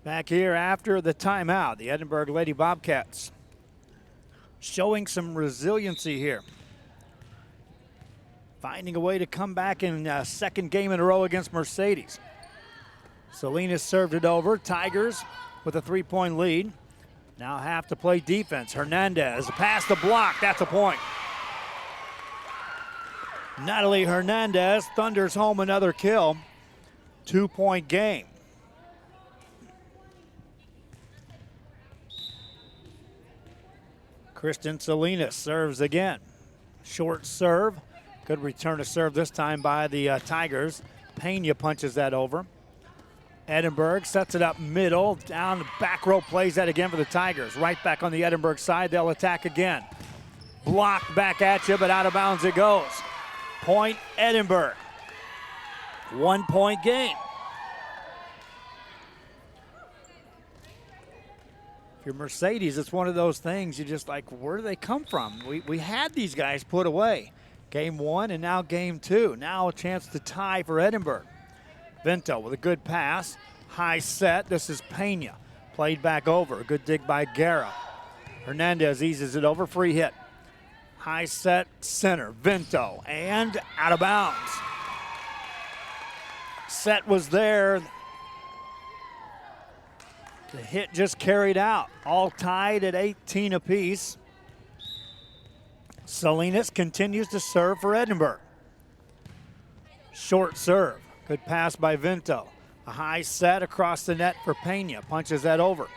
Back here after the timeout, the Edinburgh Lady Bobcats showing some resiliency here. Finding a way to come back in a second game in a row against Mercedes. Salinas served it over. Tigers with a 3-point lead. Now have to play defense. Hernandez past the block. That's a point. Natalie Hernandez thunders home another kill. 2-point game. Kristen Salinas serves again. Short serve. Good return to serve this time by the Tigers. Pena punches that over. Edinburgh sets it up middle. Down the back row, plays that again for the Tigers. Right back on the Edinburgh side. They'll attack again. Blocked back at you, but out of bounds it goes. Point Edinburgh. 1-point game. If you're Mercedes, it's one of those things you just like, where do they come from? We had these guys put away. Game 1 and now game 2. Now a chance to tie for Edinburgh. Vento with a good pass. High set. This is Pena. Played back over. A good dig by Guerra. Hernandez eases it over. Free hit. High set center. Vento. And out of bounds. Set was there. The hit just carried out. All tied at 18 apiece. Salinas continues to serve for Edinburgh. Short serve. Good pass by Vento. A high set across the net for Pena. Punches that over.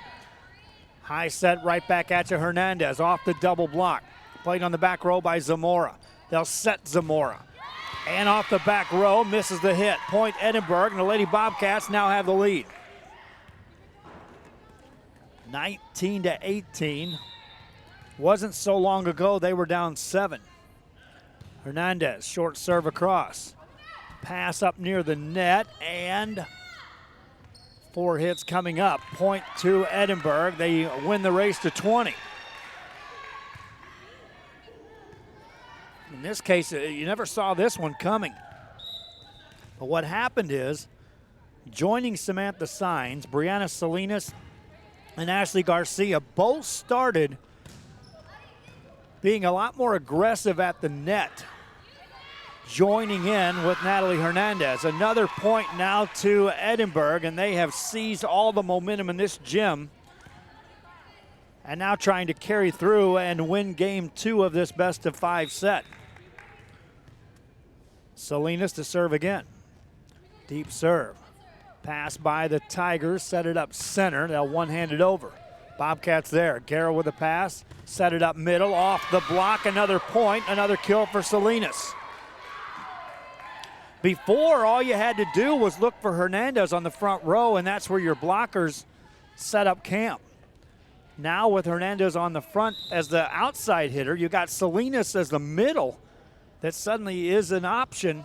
High set right back at you. Hernandez off the double block. Played on the back row by Zamora. They'll set Zamora. And off the back row, misses the hit. Point Edinburgh, and the Lady Bobcats now have the lead. 19-18. Wasn't so long ago they were down 7. Hernandez, short serve across. Pass up near the net, and 4 hits coming up. Point to Edinburgh. They win the race to 20. In this case, you never saw this one coming. But what happened is, joining Samantha Sines, Brianna Salinas and Ashley Garcia both started being a lot more aggressive at the net, joining in with Natalie Hernandez. Another point now to Edinburgh, and they have seized all the momentum in this gym and now trying to carry through and win game 2 of this best-of-5 set. Salinas to serve again. Deep serve. Pass by the Tigers, set it up center. They'll one-hand it over. Bobcats there. Guerra with a pass, set it up middle, off the block, another point, another kill for Salinas. Before, all you had to do was look for Hernandez on the front row, and that's where your blockers set up camp. Now with Hernandez on the front as the outside hitter, you got Salinas as the middle. That suddenly is an option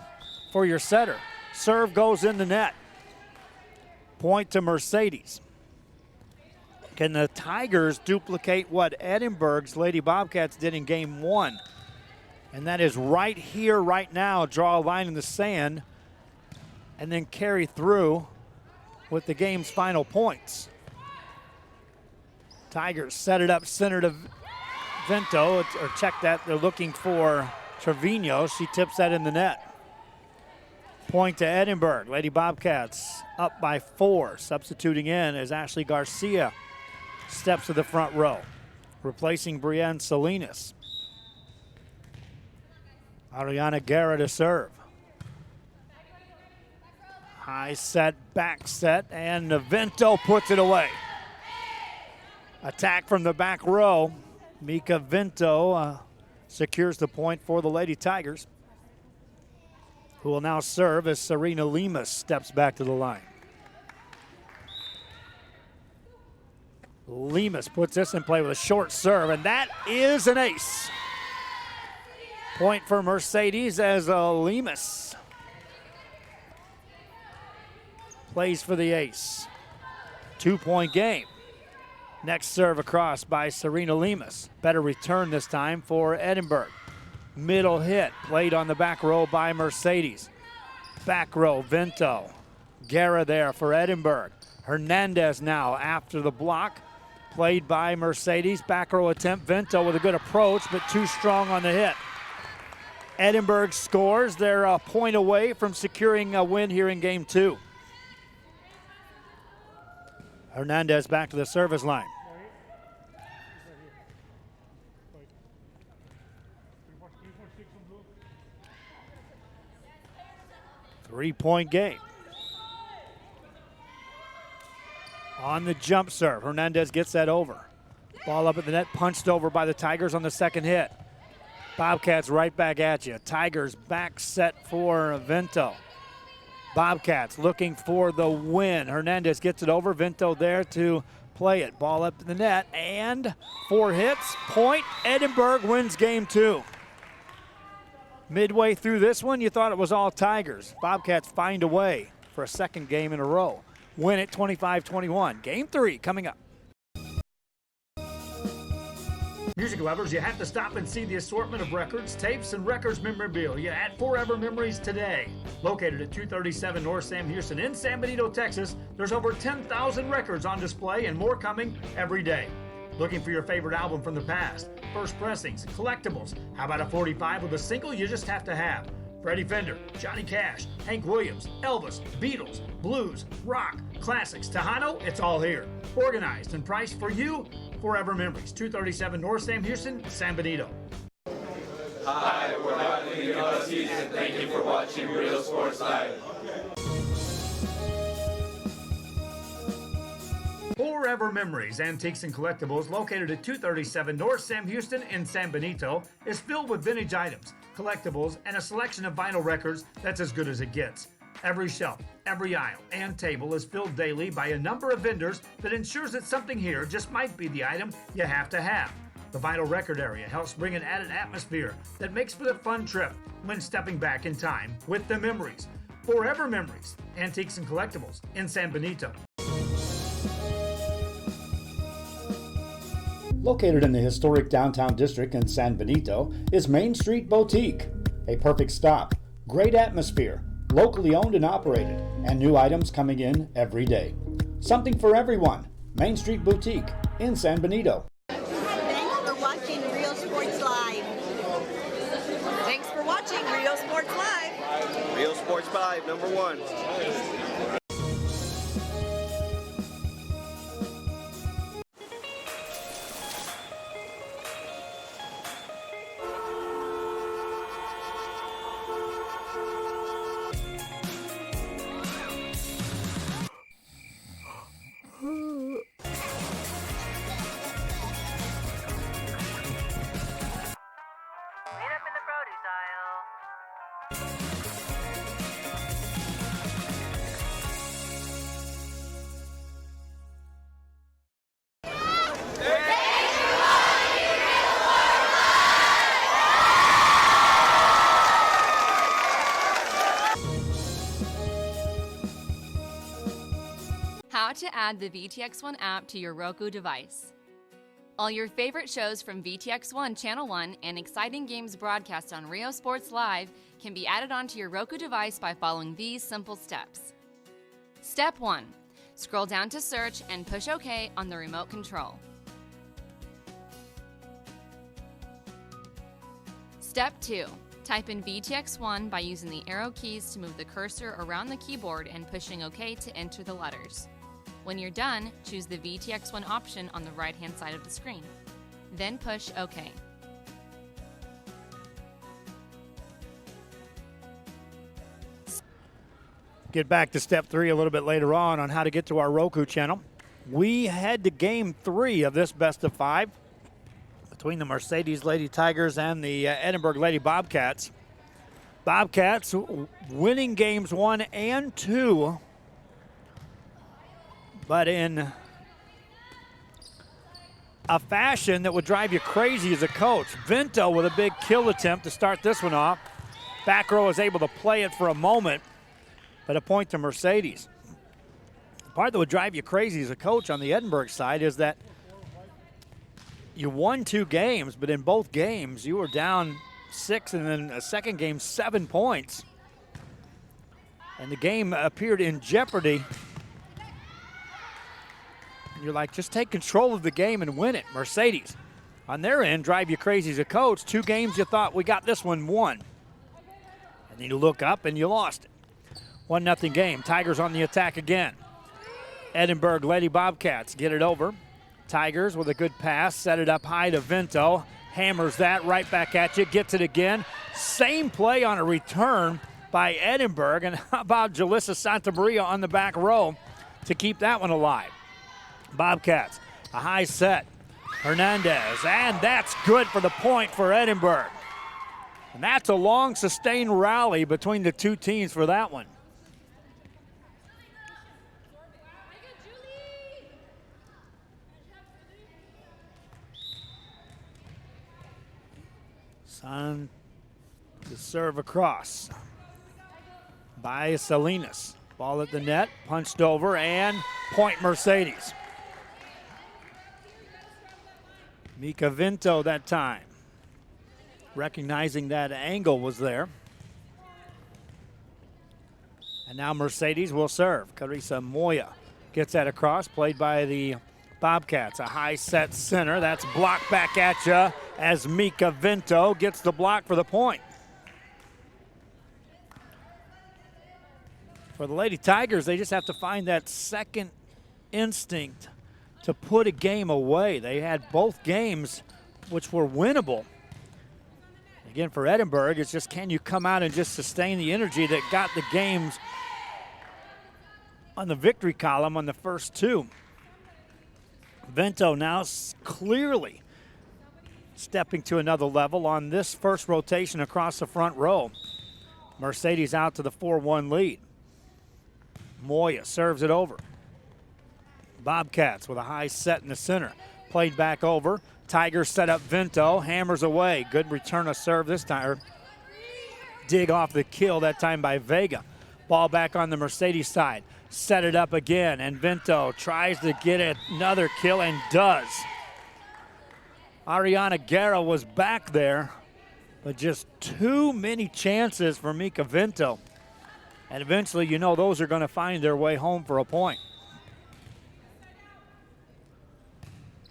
for your setter. Serve goes in the net. Point to Mercedes. Can the Tigers duplicate what Edinburgh's Lady Bobcats did in game 1? And that is right here, right now, draw a line in the sand and then carry through with the game's final points. Tigers set it up center to Vento, or check that, they're looking for Trevino. She tips that in the net. Point to Edinburgh. Lady Bobcats up by 4. Substituting in as Ashley Garcia steps to the front row, replacing Brienne Salinas. Ariana Guerra to serve. High set, back set, and Vento puts it away. Attack from the back row. Mika Vento secures the point for the Lady Tigers, who will now serve as Serena Lemus steps back to the line. Lemus puts this in play with a short serve, and that is an ace. Point for Mercedes as Lemus plays for the ace. 2-point game. Next serve across by Serena Lemus. Better return this time for Edinburgh. Middle hit played on the back row by Mercedes. Back row, Vento. Guerra there for Edinburgh. Hernandez now after the block. Played by Mercedes. Back row attempt, Vento with a good approach, but too strong on the hit. Edinburgh scores. They're a point away from securing a win here in game 2. Hernandez back to the service line. Three-point game. On the jump serve, Hernandez gets that over. Ball up at the net, punched over by the Tigers on the second hit. Bobcats right back at you. Tigers back set for Vento. Bobcats looking for the win. Hernandez gets it over. Vento there to play it. Ball up to the net, and 4 hits. Point. Edinburgh wins game 2. Midway through this one, you thought it was all Tigers. Bobcats find a way for a second game in a row. Win it 25-21. Game 3 coming up. Music lovers, you have to stop and see the assortment of records, tapes, and records memorabilia at Forever Memories today. Located at 237 North Sam Houston in San Benito, Texas, there's over 10,000 records on display and more coming every day. Looking for your favorite album from the past, first pressings, collectibles. How about a 45 with a single you just have to have? Freddie Fender, Johnny Cash, Hank Williams, Elvis, Beatles, blues, rock, classics, Tejano, it's all here. Organized and priced for you. Forever Memories, 237 North Sam Houston, San Benito. Hi, we're Riley and Huskies, and thank you for watching Real Sports Live. Forever Memories, Antiques and Collectibles, located at 237 North Sam Houston in San Benito, is filled with vintage items, collectibles, and a selection of vinyl records that's as good as it gets. Every shelf, every aisle, and table is filled daily by a number of vendors that ensures that something here just might be the item you have to have. The vinyl record area helps bring an added atmosphere that makes for the fun trip when stepping back in time with the memories. Forever Memories, Antiques and Collectibles in San Benito. Located in the historic downtown district in San Benito is Main Street Boutique. A perfect stop, great atmosphere, locally owned and operated, and new items coming in every day. Something for everyone. Main Street Boutique in San Benito. Thanks for watching Real Sports Live. Thanks for watching Real Sports Live. Real Sports Live, number 1. How to add the VTX1 app to your Roku device. All your favorite shows from VTX1 Channel 1 and exciting games broadcast on Rio Sports Live can be added onto your Roku device by following these simple steps. Step 1. Scroll down to search and push OK on the remote control. Step 2. Type in VTX1 by using the arrow keys to move the cursor around the keyboard and pushing OK to enter the letters. When you're done, choose the VTX1 option on the right-hand side of the screen. Then push OK. Get back to step 3 a little bit later on how to get to our Roku channel. We head to game 3 of this best of 5 between the Mercedes Lady Tigers and the Edinburgh Lady Bobcats. Bobcats winning games 1 and 2, but in a fashion that would drive you crazy as a coach. Vinto with a big kill attempt to start this one off. Back row is able to play it for a moment, but a point to Mercedes. The part that would drive you crazy as a coach on the Edinburgh side is that you won 2 games, but in both games you were down 6, and then a second game 7 points. And the game appeared in jeopardy. You're like, just take control of the game and win it. Mercedes, on their end, drive you crazy as a coach. 2 games you thought, we got this one won. And then you look up and you lost it. 1-0 game. Tigers on the attack again. Edinburgh Lady Bobcats get it over. Tigers with a good pass, set it up high to Vinto. Hammers that right back at you, gets it again. Same play on a return by Edinburgh. And how about Jalissa Santamaria on the back row to keep that one alive? Bobcats, a high set. Hernandez, and that's good for the point for Edinburgh. And that's a long, sustained rally between the two teams for that one. Son to serve across by Salinas. Ball at the net, punched over, and point Mercedes. Mika Vinto that time, recognizing that angle was there. And now Mercedes will serve. Carissa Moya gets that across, played by the Bobcats. A high set center, that's blocked back at you as Mika Vinto gets the block for the point. For the Lady Tigers, they just have to find that second instinct to put a game away. They had both games which were winnable. Again, for Edinburgh, it's just, can you come out and just sustain the energy that got the games on the victory column on the first 2. Vinto now clearly stepping to another level on this first rotation across the front row. Mercedes out to the 4-1 lead. Moya serves it over. Bobcats with a high set in the center. Played back over. Tigers set up Vinto. Hammers away. Good return of serve this time. Dig off the kill that time by Vega. Ball back on the Mercedes side. Set it up again, and Vinto tries to get another kill and does. Ariana Guerra was back there, but just too many chances for Mika Vinto. And eventually, you know, those are going to find their way home for a point.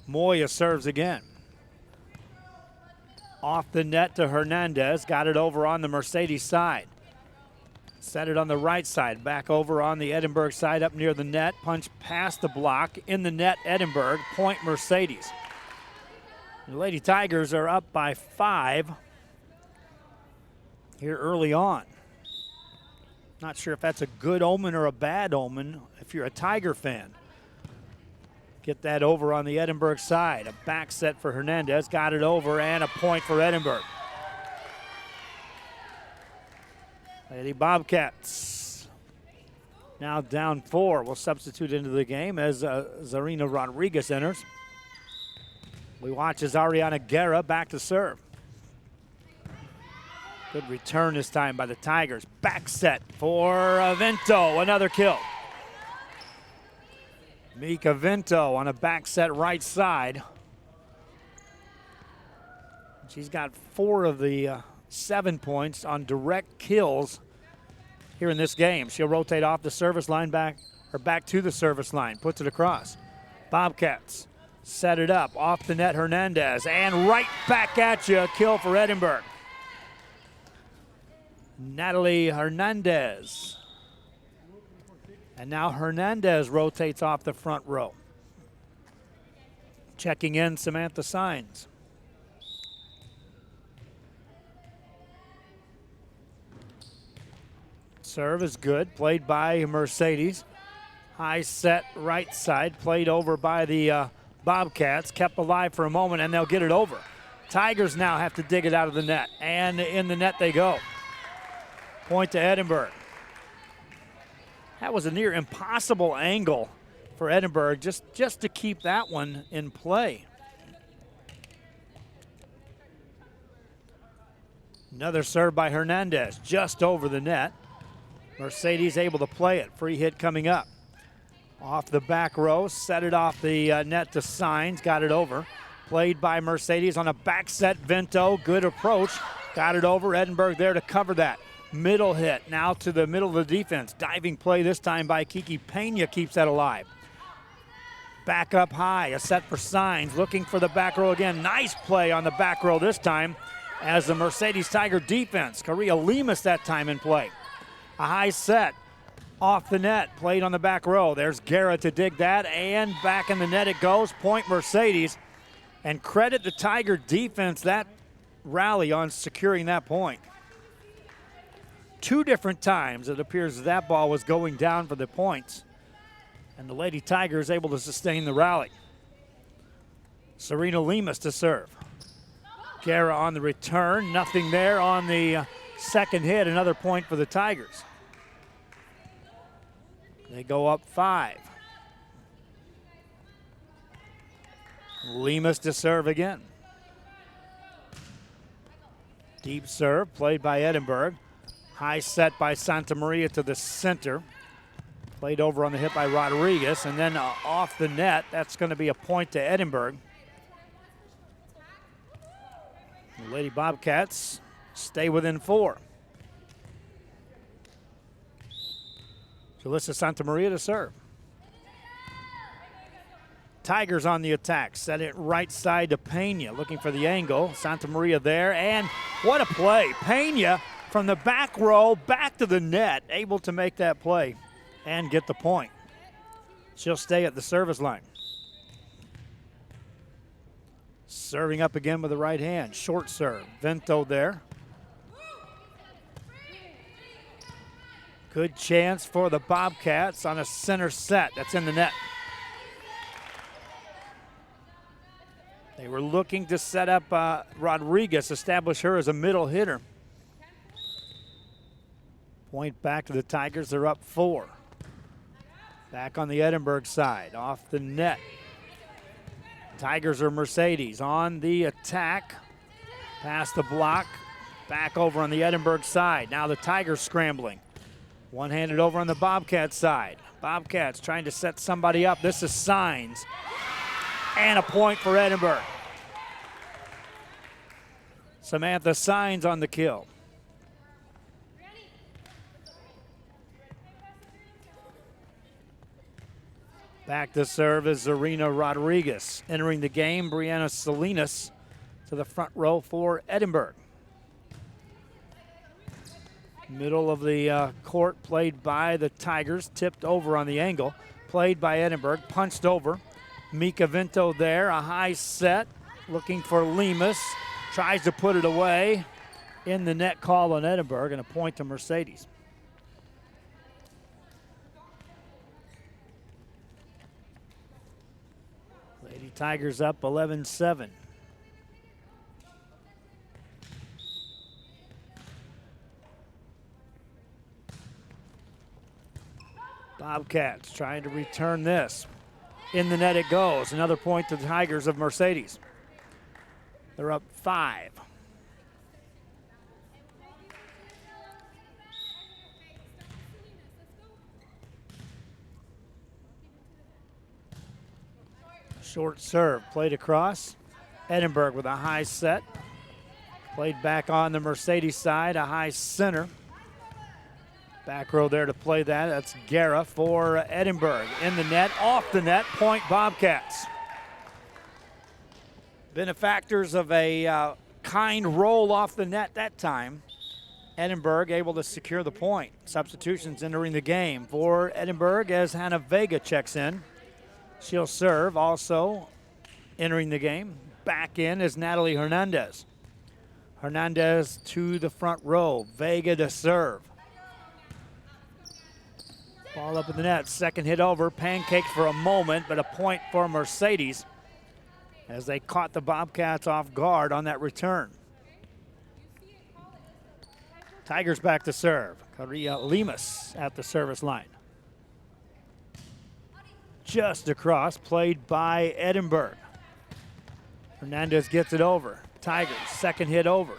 Moya serves again. Off the net to Hernandez. Got it over on the Mercedes side. Set it on the right side. Back over on the Edinburgh side up near the net. Punch past the block. In the net, Edinburgh. Point Mercedes. The Lady Tigers are up by 5 here early on. Not sure if that's a good omen or a bad omen if you're a Tiger fan. Get that over on the Edinburgh side. A back set for Hernandez. Got it over, and a point for Edinburgh. Lady Bobcats now down 4. Will substitute into the game as Zarina Rodriguez enters. We watch as Ariana Guerra back to serve. Good return this time by the Tigers. Back set for Vinto. Another kill. Mika Vinto on a back set right side. She's got 4 of the 7 points on direct kills here in this game. She'll rotate off the service line back to the service line. Puts it across. Bobcats set it up off the net. Hernandez, and right back at you. A kill for Edinburgh. Natalie Hernandez. And now Hernandez rotates off the front row. Checking in Samantha Signs. Serve is good, played by Mercedes. High set right side, played over by the Bobcats, kept alive for a moment, and they'll get it over. Tigers now have to dig it out of the net, and in the net they go. Point to Edinburgh. That was a near impossible angle for Edinburgh just to keep that one in play. Another serve by Hernandez, just over the net. Mercedes able to play it. Free hit coming up. Off the back row, set it off the net to Signs, got it over. Played by Mercedes on a back set. Vento, good approach, got it over. Edinburgh there to cover that. Middle hit, now to the middle of the defense. Diving play this time by Kiki Pena keeps that alive. Back up high, a set for Signs, looking for the back row again. Nice play on the back row this time as the Mercedes Tiger defense. Korea Lemus that time in play. A high set off the net, played on the back row. There's Guerra to dig that, and back in the net it goes. Point Mercedes, and credit the Tiger defense that rally on securing that point. Two different times it appears that ball was going down for the points, and the Lady Tigers able to sustain the rally. Serena Lemus to serve. Guerra on the return, nothing there on the second hit, another point for the Tigers. They go up 5. Lemus to serve again. Deep serve played by Edinburgh. High set by Santa Maria to the center. Played over on the hit by Rodriguez, and then off the net. That's going to be a point to Edinburgh. The Lady Bobcats stay within 4. Julissa Santa Maria to serve. Tigers on the attack. Set it right side to Pena, looking for the angle. Santa Maria there, and what a play. Pena from the back row back to the net, able to make that play and get the point. She'll stay at the service line. Serving up again with the right hand. Short serve. Vento there. Good chance for the Bobcats on a center set. That's in the net. They were looking to set up Rodriguez, establish her as a middle hitter. Point back to the Tigers. They're up 4. Back on the Edinburgh side. Off the net. Tigers are Mercedes on the attack. Past the block. Back over on the Edinburgh side. Now the Tigers scrambling. One-handed over on the Bobcat side. Bobcats trying to set somebody up. This is Signs. And a point for Edinburgh. Samantha Signs on the kill. Back to serve is Zarina Rodriguez. Entering the game, Brianna Salinas to the front row for Edinburgh. Middle of the court played by the Tigers, tipped over on the angle. Played by Edinburgh, punched over. Mika Vento there, a high set, looking for Lemus. Tries to put it away. In the net call on Edinburgh, and a point to Mercedes. Lady Tigers up 11-7. Bobcats trying to return this. In the net it goes. Another point to the Tigers of Mercedes. They're up 5. Short serve played across. Edinburgh with a high set. Played back on the Mercedes side, a high center. Back row there to play that. That's Guerra for Edinburgh. In the net, off the net, point Bobcats. Benefactors of a kind roll off the net that time. Edinburgh able to secure the point. Substitutions entering the game for Edinburgh as Hannah Vega checks in. She'll serve. Also entering the game back in is Natalie Hernandez. Hernandez to the front row. Vega to serve. Ball up in the net. Second hit over. Pancaked for a moment, but a point for Mercedes as they caught the Bobcats off guard on that return. Tigers back to serve. Caria Lemus at the service line. Just across, played by Edinburgh. Hernandez gets it over. Tigers, second hit over.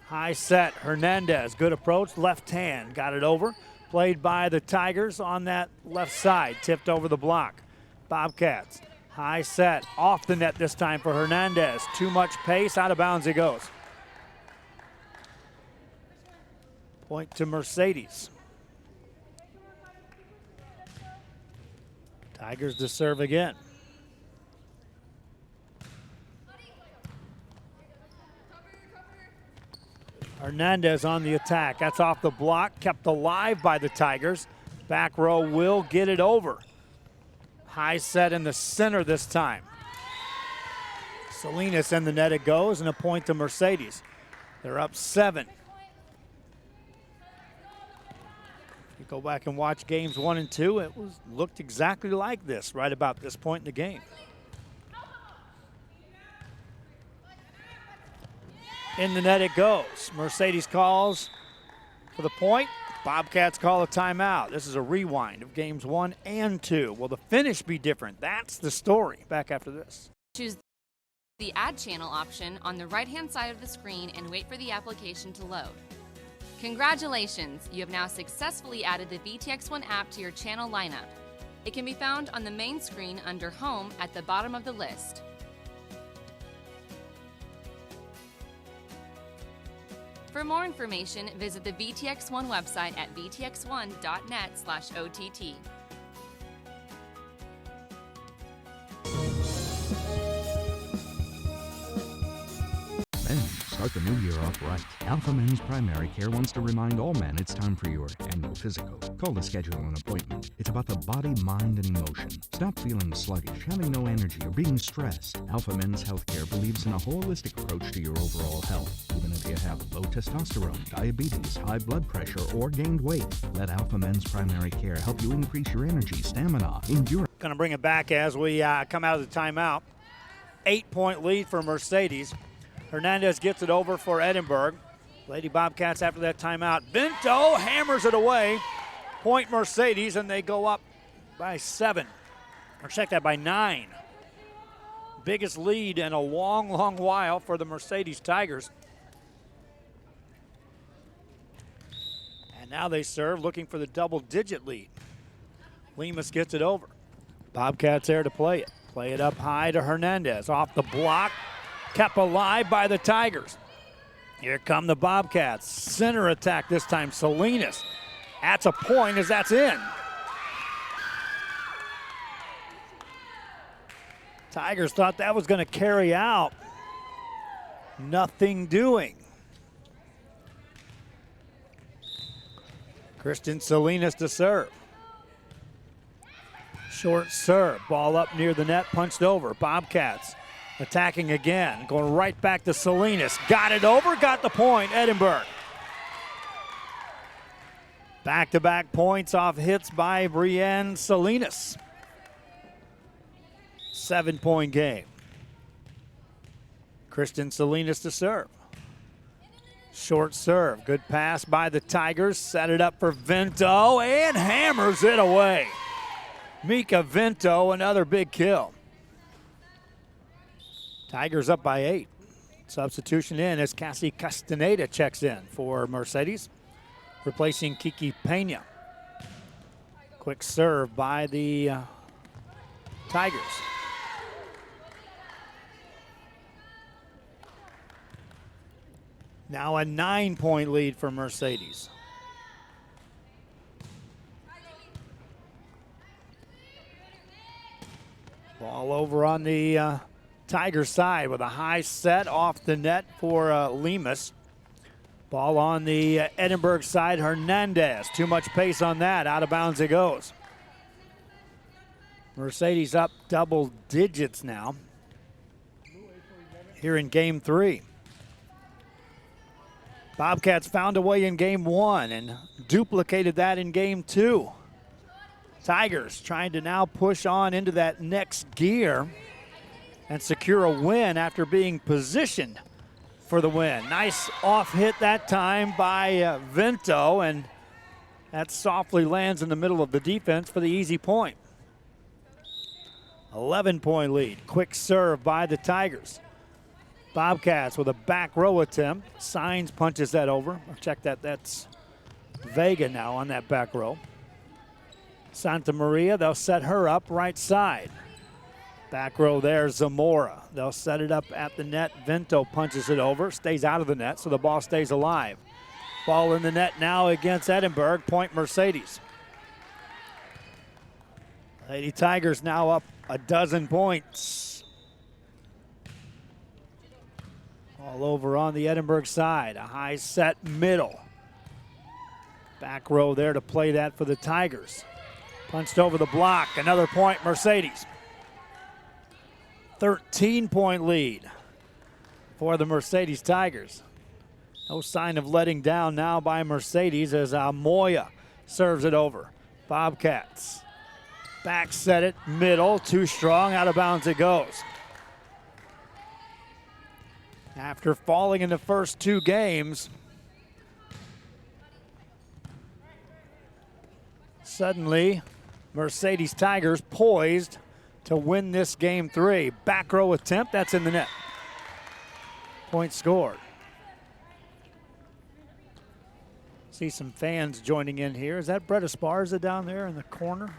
High set, Hernandez, good approach, left hand, got it over. Played by the Tigers on that left side, tipped over the block. Bobcats, high set, off the net this time for Hernandez. Too much pace, out of bounds he goes. Point to Mercedes. Tigers to serve again. Hernandez on the attack. That's off the block, kept alive by the Tigers. Back row will get it over. High set in the center this time. Salinas in the net it goes, and a point to Mercedes. They're up 7. You go back and watch games 1 and 2, it looked exactly like this right about this point in the game. In the net it goes. Mercedes calls for the point. Bobcats call a timeout. This is a rewind of games 1 and 2. Will the finish be different? That's the story. Back after this. Choose the Add Channel option on the right-hand side of the screen and wait for the application to load. Congratulations! You have now successfully added the VTX1 app to your channel lineup. It can be found on the main screen under Home at the bottom of the list. For more information, visit the VTX1 website at vtx1.net/OTT. Start the new year off right. Alpha Men's Primary Care wants to remind all men it's time for your annual physical. Call to schedule an appointment. It's about the body, mind, and emotion. Stop feeling sluggish, having no energy, or being stressed. Alpha Men's Healthcare believes in a holistic approach to your overall health. Even if you have low testosterone, diabetes, high blood pressure, or gained weight, let Alpha Men's Primary Care help you increase your energy, stamina, endurance. Going to bring it back as we come out of the timeout. 8-point lead for Mercedes. Hernandez gets it over for Edinburgh. Lady Bobcats after that timeout. Vinto hammers it away. Point Mercedes, and they go up by 7. Or check that, by 9. Biggest lead in a long, long while for the Mercedes Tigers. And now they serve, looking for the double-digit lead. Lemus gets it over. Bobcats there to play it. Play it up high to Hernandez. Off the block. Kept alive by the Tigers. Here come the Bobcats. Center attack this time, Salinas. That's a point as that's in. Tigers thought that was going to carry out. Nothing doing. Kristen Salinas to serve. Short serve. Ball up near the net, punched over. Bobcats attacking again, going right back to Salinas. Got it over, got the point, Edinburgh. Back-to-back points off hits by Brienne Salinas. 7-point game. Kristen Salinas to serve. Short serve, good pass by the Tigers. Set it up for Vinto and hammers it away. Mika Vinto, another big kill. Tigers up by 8. Substitution in as Cassie Castaneda checks in for Mercedes, replacing Kiki Pena. Quick serve by the Tigers. Now a 9-point lead for Mercedes. Ball over on the Tiger side with a high set off the net for Lemus. Ball on the Edinburgh side, Hernandez. Too much pace on that. Out of bounds it goes. Mercedes up double digits now here in game 3. Bobcats found a way in game 1 and duplicated that in game 2. Tigers trying to now push on into that next gear and secure a win after being positioned for the win. Nice off hit that time by Vento, and that softly lands in the middle of the defense for the easy point. 11-point lead. Quick serve by the Tigers. Bobcats with a back row attempt. Signs punches that over. Check that. That's Vega now on that back row. Santa Maria, they'll set her up right side. Back row there, Zamora. They'll set it up at the net. Vento punches it over, stays out of the net, so the ball stays alive. Ball in the net now against Edinburgh. Point Mercedes. Lady Tigers now up 12 points. All over on the Edinburgh side. A high set middle. Back row there to play that for the Tigers. Punched over the block. Another point, Mercedes. 13-point lead for the Mercedes Tigers. No sign of letting down now by Mercedes as Moya serves it over. Bobcats. Back set it, middle, too strong, out of bounds it goes. After falling in the first 2 games, suddenly Mercedes Tigers poised to win this game 3. Back row attempt, that's in the net. Point scored. See some fans joining in here. Is that Brett Esparza down there in the corner?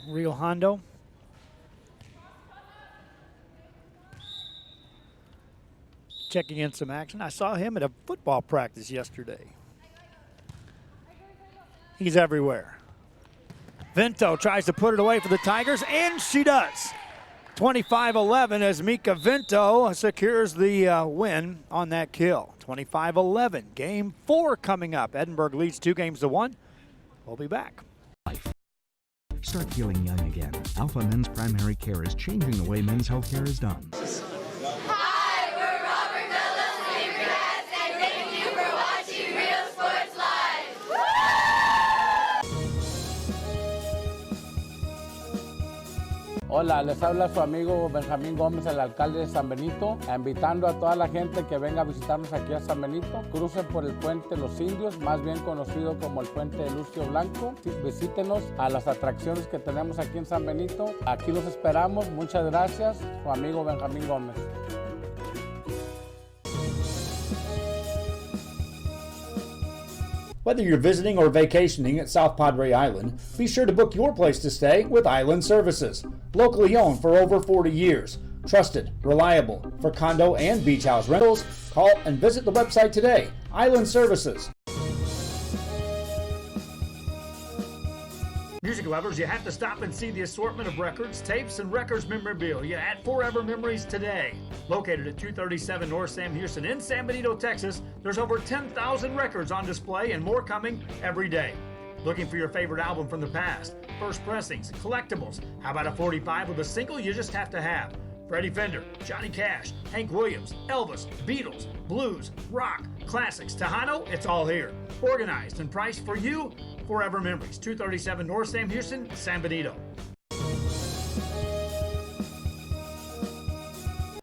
Rio Hondo. Checking in some action. I saw him at a football practice yesterday. He's everywhere. Vento tries to put it away for the Tigers, and she does. 25-11 as Mika Vento secures the win on that kill. 25-11. Game 4 coming up. Edinburgh leads 2-1. We'll be back. Start feeling young again. Alpha Men's Primary Care is changing the way men's health care is done. Hi, we're Robert Bellows, Sabercats, and thank you for watching Real Sports Live. Hola, les habla su amigo Benjamín Gómez, el alcalde de San Benito, invitando a toda la gente que venga a visitarnos aquí a San Benito. Crucen por el puente Los Indios, más bien conocido como el puente de Lucio Blanco. Visítenos a las atracciones que tenemos aquí en San Benito. Aquí los esperamos. Muchas gracias. Su amigo Benjamín Gómez. Whether you're visiting or vacationing at South Padre Island, be sure to book your place to stay with Island Services. Locally owned for over 40 years. Trusted, reliable for condo and beach house rentals. Call and visit the website today. Island Services. Music lovers, you have to stop and see the assortment of records, tapes, and records memorabilia at Forever Memories today. Located at 237 North Sam Houston in San Benito, Texas, there's over 10,000 records on display and more coming every day. Looking for your favorite album from the past, first pressings, collectibles? How about a 45 with a single you just have to have? Freddie Fender, Johnny Cash, Hank Williams, Elvis, Beatles, blues, rock, classics, Tejano, it's all here. Organized and priced for you. Forever Memories, 237 North Sam Houston, San Benito.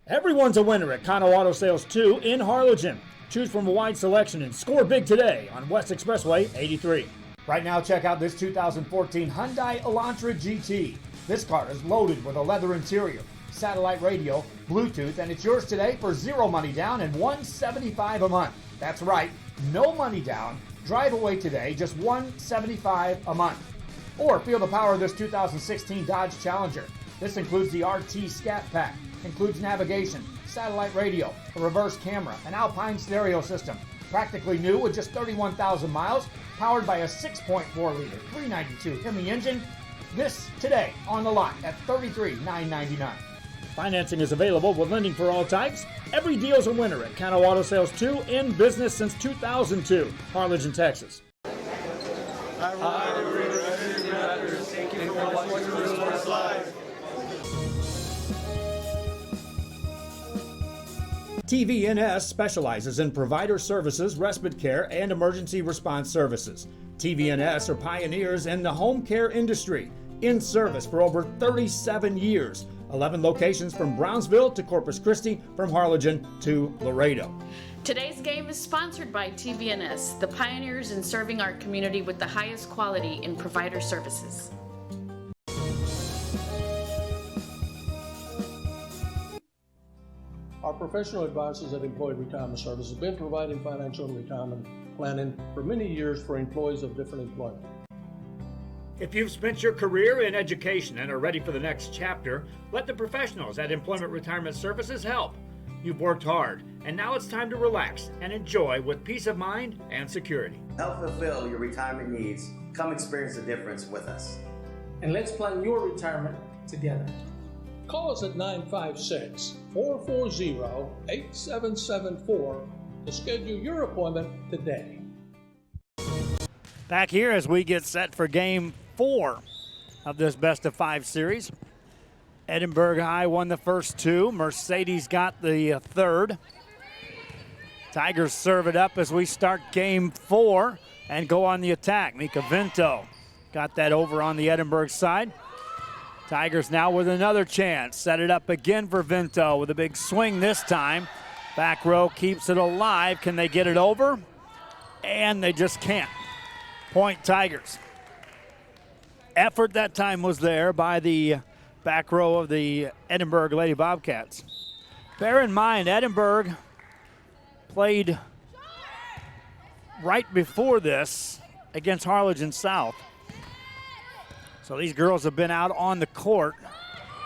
Everyone's a winner at Kano Auto Sales 2 in Harlingen. Choose from a wide selection and score big today on West Expressway 83. Right now, check out this 2014 Hyundai Elantra GT. This car is loaded with a leather interior, satellite radio, Bluetooth, and it's yours today for zero money down and $175 a month. That's right, no money down. Drive away today, just $175 a month. Or feel the power of this 2016 Dodge Challenger. This includes the RT Scat Pack, includes navigation, satellite radio, a reverse camera, an Alpine stereo system. Practically new with just 31,000 miles, powered by a 6.4-liter 392 Hemi engine. This today on the lot at $33,999. Financing is available with lending for all types. Every deal's a winner at Cano Auto Sales 2, in business since 2002. Harlingen, Texas. Hi, we're Wrestling Matters. Thank you for watching Real Sports Live. TVNS specializes in provider services, respite care, and emergency response services. TVNS are pioneers in the home care industry, in service for over 37 years. 11 locations from Brownsville to Corpus Christi, from Harlingen to Laredo. Today's game is sponsored by TVNS, the pioneers in serving our community with the highest quality in provider services. Our professional advisors at Employee Retirement Services have been providing financial and retirement planning for many years for employees of different employment. If you've spent your career in education and are ready for the next chapter, let the professionals at Employment Retirement Services help. You've worked hard, and now it's time to relax and enjoy with peace of mind and security. Help fulfill your retirement needs. Come experience the difference with us. And let's plan your retirement together. Call us at 956-440-8774 to schedule your appointment today. Back here as we get set for Game 4 of this best-of-5 series. Edinburgh High won the first two. Mercedes got the third. Tigers serve it up as we start Game 4 and go on the attack. Mika Vinto got that over on the Edinburgh side. Tigers now with another chance. Set it up again for Vinto with a big swing this time. Back row keeps it alive. Can they get it over? And they just can't. Point Tigers. Effort that time was there by the back row of the Edinburgh Lady Bobcats. Bear in mind, Edinburgh played right before this against Harlingen South. So these girls have been out on the court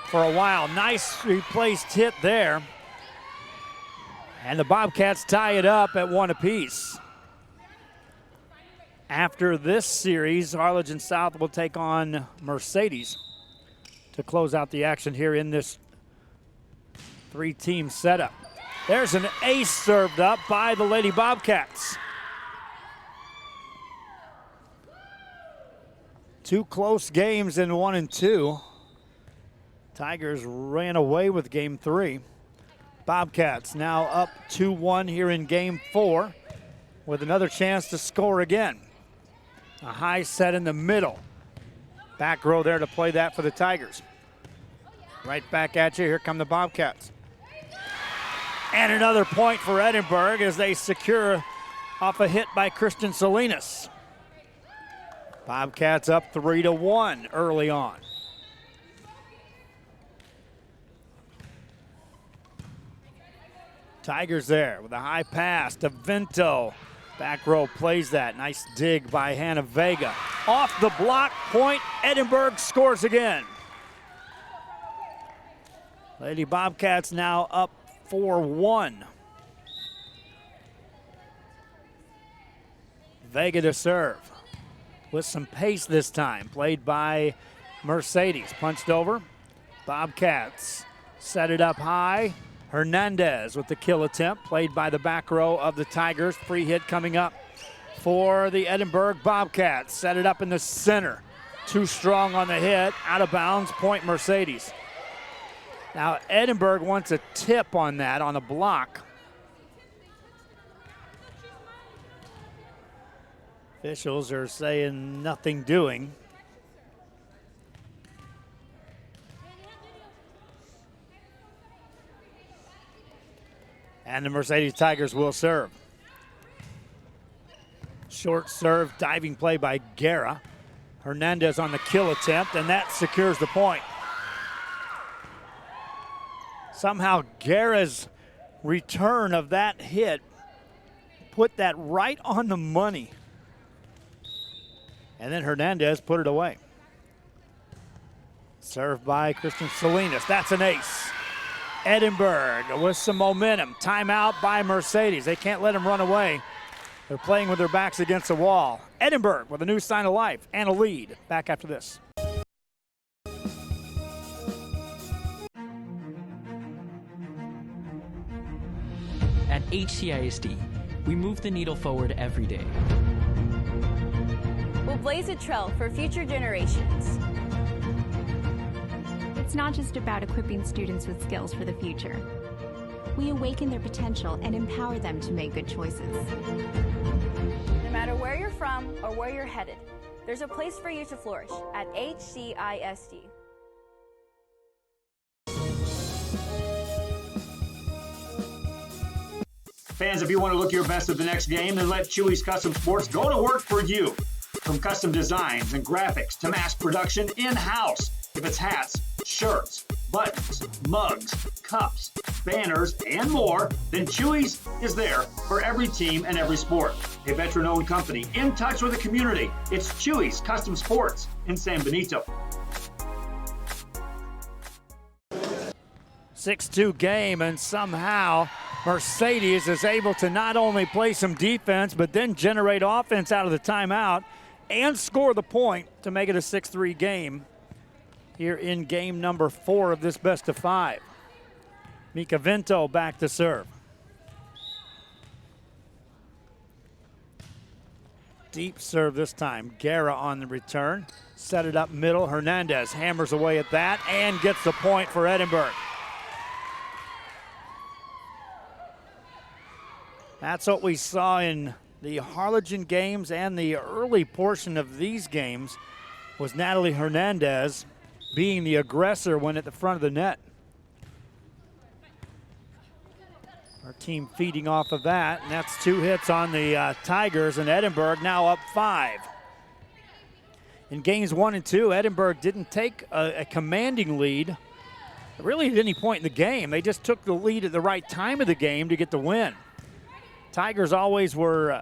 for a while. Nice replaced hit there. And the Bobcats tie it up at 1 apiece. After this series, Harlingen South will take on Mercedes to close out the action here in this three-team setup. There's an ace served up by the Lady Bobcats. Two close games in 1 and 2. Tigers ran away with Game 3. Bobcats now up 2-1 here in Game 4 with another chance to score again. A high set in the middle. Back row there to play that for the Tigers. Right back at you. Here come the Bobcats. And another point for Edinburgh as they secure off a hit by Christian Salinas. Bobcats up 3-1 early on. Tigers there with a high pass to Vinto. Back row plays that. Nice dig by Hannah Vega. Off the block, point. Edinburgh scores again. Lady Bobcats now up 4-1. Vega to serve. With some pace this time. Played by Mercedes. Punched over. Bobcats set it up high. Hernandez with the kill attempt, played by the back row of the Tigers. Free hit coming up for the Edinburgh Bobcats. Set it up in the center. Too strong on the hit. Out of bounds. Point Mercedes. Now Edinburgh wants a tip on that on a block. Officials are saying nothing doing. And the Mercedes Tigers will serve. Short serve, diving play by Guerra. Hernandez on the kill attempt, and that secures the point. Somehow Guerra's return of that hit put that right on the money. And then Hernandez put it away. Served by Christian Salinas. That's an ace. Edinburgh with some momentum. Timeout by Mercedes. They can't let them run away. They're playing with their backs against the wall. Edinburgh with a new sign of life and a lead. Back after this. At HCISD, we move the needle forward every day. We'll blaze a trail for future generations. It's not just about equipping students with skills for the future. We awaken their potential and empower them to make good choices. No matter where you're from or where you're headed, there's a place for you to flourish at HCISD. Fans, if you want to look your best at the next game, then let Chewy's Custom Sports go to work for you. From custom designs and graphics to mass production in-house. If it's hats, shirts, buttons, mugs, cups, banners, and more, then Chewy's is there for every team and every sport. A veteran-owned company in touch with the community. It's Chewy's Custom Sports in San Benito. 6-2 game, and somehow Mercedes is able to not only play some defense, but then generate offense out of the timeout and score the point to make it a 6-3 game here in game number 4 of this best of 5. Mika Vinto back to serve. Deep serve this time. Guerra on the return. Set it up middle. Hernandez hammers away at that and gets the point for Edinburgh. That's what we saw in the Harlingen games and the early portion of these games, was Natalie Hernandez being the aggressor when at the front of the net. Our team feeding off of that, and that's 2 hits on the Tigers, and Edinburgh now up 5. In games 1 and 2, Edinburgh didn't take a commanding lead really at any point in the game. They just took the lead at the right time of the game to get the win. Tigers always were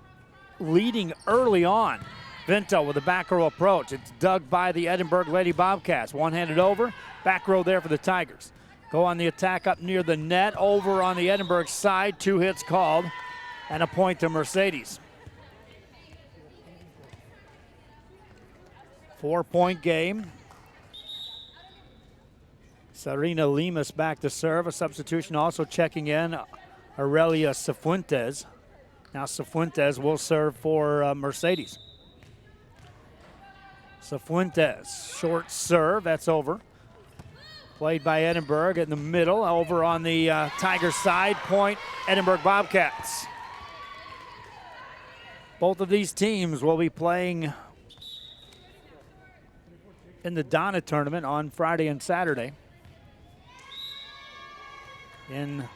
leading early on. Vinto with a back row approach. It's dug by the Edinburgh Lady Bobcats. One-handed over, back row there for the Tigers. Go on the attack up near the net, over on the Edinburgh side. 2 hits called, and a point to Mercedes. 4-point game. Serena Lemus back to serve. A substitution also checking in, Aurelia Cifuentes. Now Cifuentes will serve for Mercedes. Cifuentes, short serve, that's over. Played by Edinburgh in the middle, over on the Tiger side. Point, Edinburgh Bobcats. Both of these teams will be playing in the Donna tournament on Friday and Saturday. In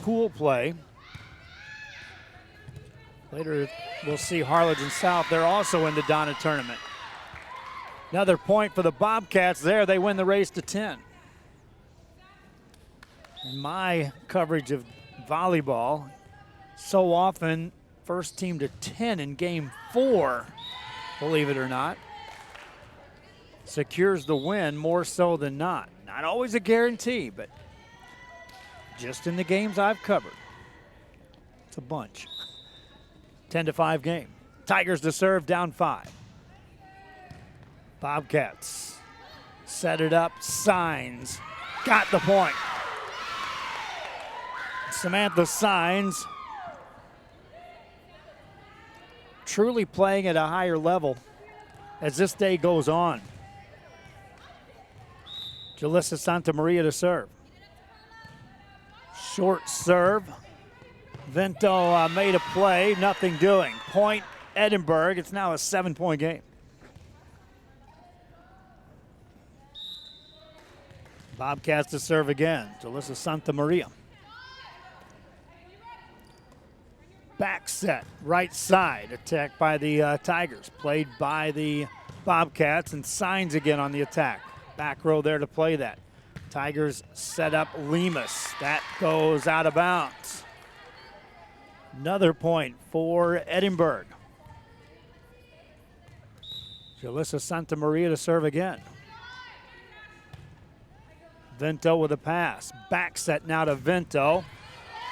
pool play. Later we'll see Harlingen South. They're also in the Donna tournament. Another point for the Bobcats there. They win the race to 10. In my coverage of volleyball, so often first team to 10 in game 4, believe it or not, secures the win more so than not. Not always a guarantee, but just in the games I've covered, it's a bunch. 10-5 game. Tigers to serve, down 5. Bobcats set it up, Signs got the point. Samantha Signs truly playing at a higher level as this day goes on. Jalissa Santa Maria to serve. Short serve. Vinto made a play, nothing doing. Point Edinburgh. It's now a 7-point game. Bobcats to serve again. Jalissa Santa Maria. Back set, right side, attacked by the Tigers. Played by the Bobcats, and Signs again on the attack. Back row there to play that. Tigers set up Lemus. That goes out of bounds. Another point for Edinburgh. Jalissa Santa Maria to serve again. Vinto with a pass. Back set now to Vinto.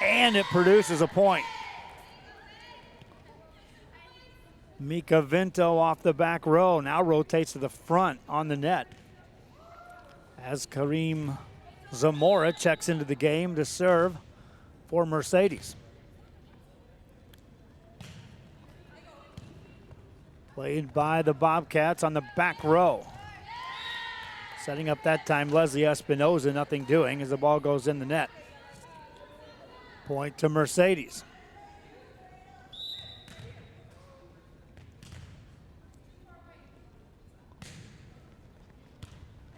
And it produces a point. Mika Vinto off the back row. Now rotates to the front on the net. As Kareem Zamora checks into the game to serve for Mercedes. Played by the Bobcats on the back row. Setting up that time, Leslie Espinoza, nothing doing as the ball goes in the net. Point to Mercedes.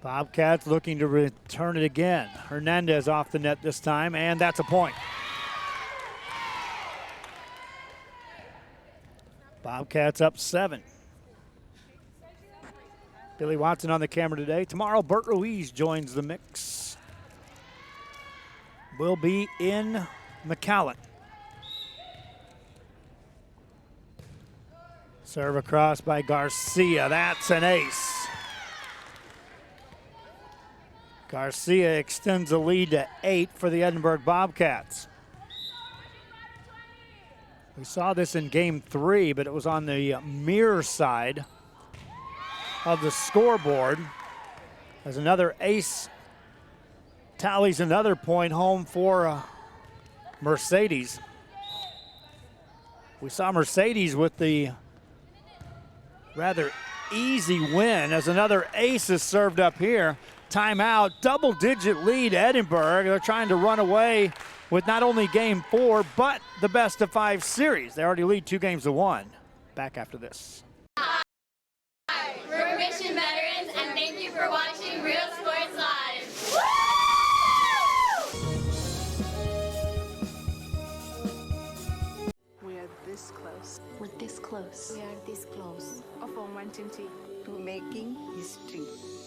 Bobcats looking to return it again. Hernandez off the net this time, and that's a point. Bobcats up 7. Billy Watson on the camera today. Tomorrow, Bert Ruiz joins the mix. Will be in McAllen. Serve across by Garcia. That's an ace. Garcia extends the lead to 8 for the Edinburgh Bobcats. We saw this in game 3, but it was on the mirror side of the scoreboard as another ace tallies another point home for Mercedes. We saw Mercedes with the rather easy win as another ace is served up here. Timeout, double-digit lead Edinburgh. They're trying to run away with not only game 4, but the best-of-5 series. They already lead 2-1. Back after this. Hi, we're Mission veterans, and thank you for watching Real Sports Live. We are this close. We're this close. We are this close. Of wanting to making history.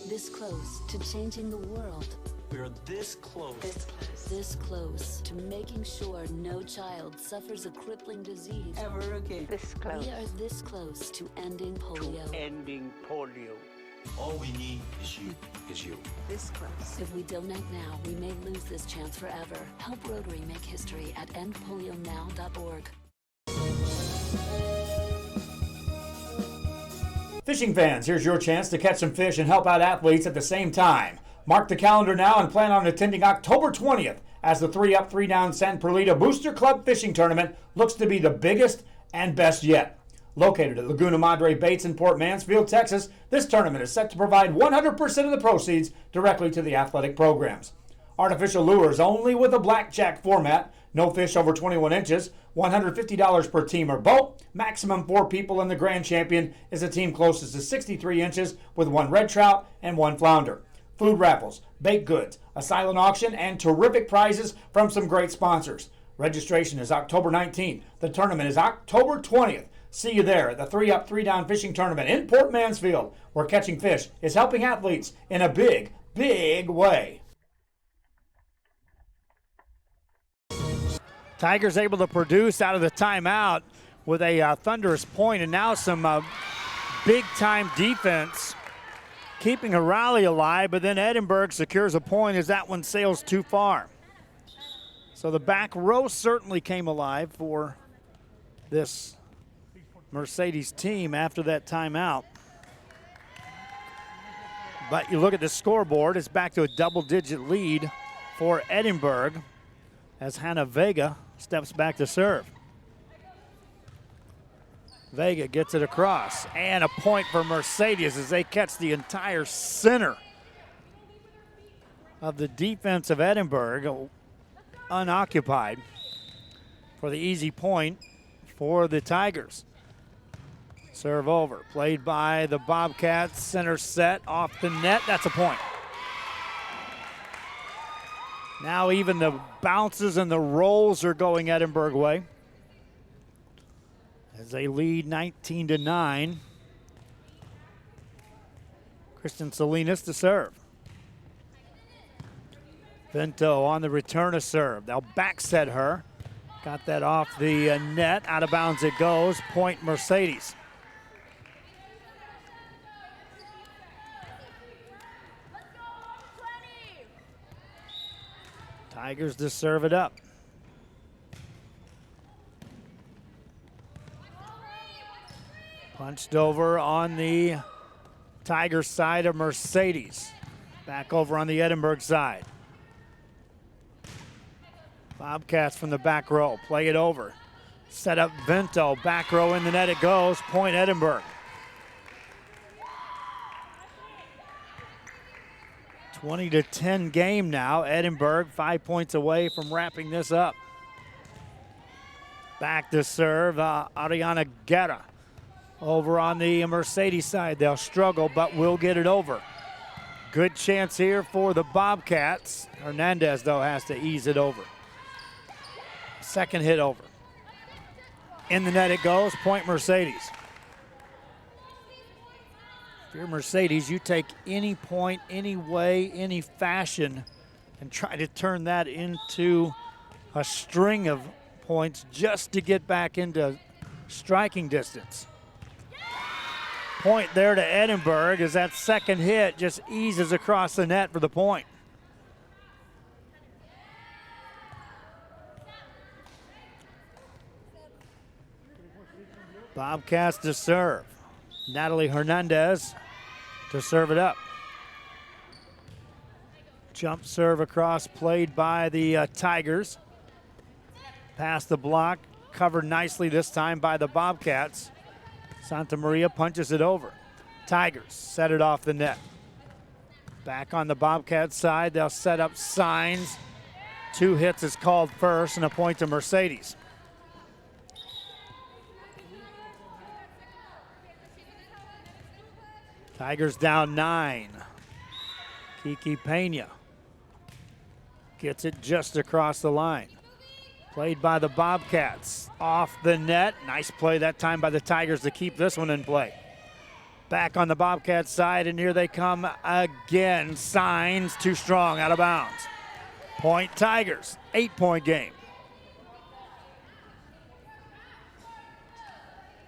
This close to changing the world. We're this close. This close. This close to making sure no child suffers a crippling disease Ever again. This close. We are this close to ending polio. Ending polio. All we need is you. This close. If we don't act now, we may lose this chance forever. Help Rotary make history at endpolionow.org. Fishing fans, here's your chance to catch some fish and help out athletes at the same time. Mark the calendar now and plan on attending October 20th as the 3-up, 3-down San Perlita Booster Club Fishing Tournament looks to be the biggest and best yet. Located at Laguna Madre Baits in Port Mansfield, Texas, this tournament is set to provide 100% of the proceeds directly to the athletic programs. Artificial lures only with a blackjack format, no fish over 21 inches, $150 per team or boat, maximum 4 people, and the grand champion is a team closest to 63 inches with 1 red trout and 1 flounder. Food raffles, baked goods, a silent auction, and terrific prizes from some great sponsors. Registration is October 19th. The tournament is October 20th. See you there at the 3-up, 3-down fishing tournament in Port Mansfield, where catching fish is helping athletes in a big, big way. Tigers able to produce out of the timeout with a thunderous point, and now some big-time defense keeping a rally alive, but then Edinburgh secures a point as that one sails too far. So the back row certainly came alive for this Mercedes team after that timeout. But you look at the scoreboard, it's back to a double-digit lead for Edinburgh as Hannah Vega steps back to serve. Vega gets it across, and a point for Mercedes as they catch the entire center of the defense of Edinburgh unoccupied for the easy point for the Tigers. Serve over, played by the Bobcats, center set off the net, that's a point. Now even the bounces and the rolls are going Edinburgh way as they lead 19-9. Kristen Salinas to serve. Vento on the return of serve. They'll back set her. Got that off the net. Out of bounds it goes. Point Mercedes. Tigers to serve it up. Punched over on the Tiger side of Mercedes. Back over on the Edinburgh side. Bobcats from the back row, play it over. Set up Vento, back row in the net it goes, point Edinburgh. 20-10 game now. Edinburgh 5 points away from wrapping this up. Back to serve, Ariana Guerra. Over on the Mercedes side, they'll struggle, but will get it over. Good chance here for the Bobcats. Hernandez, though, has to ease it over. Second hit over. In the net it goes, point Mercedes. If you're Mercedes, you take any point, any way, any fashion, and try to turn that into a string of points just to get back into striking distance. Point there to Edinburgh as that second hit just eases across the net for the point. Bobcats to serve. Natalie Hernandez to serve it up. Jump serve across, played by the Tigers. Past the block, covered nicely this time by the Bobcats. Santa Maria punches it over. Tigers set it off the net. Back on the Bobcats side, they'll set up signs. 2 hits is called first and a point to Mercedes. Tigers down 9. Kiki Pena gets it just across the line. Played by the Bobcats. Off the net. Nice play that time by the Tigers to keep this one in play. Back on the Bobcats side, and here they come again. Signs too strong, out of bounds. Point Tigers, 8-point game.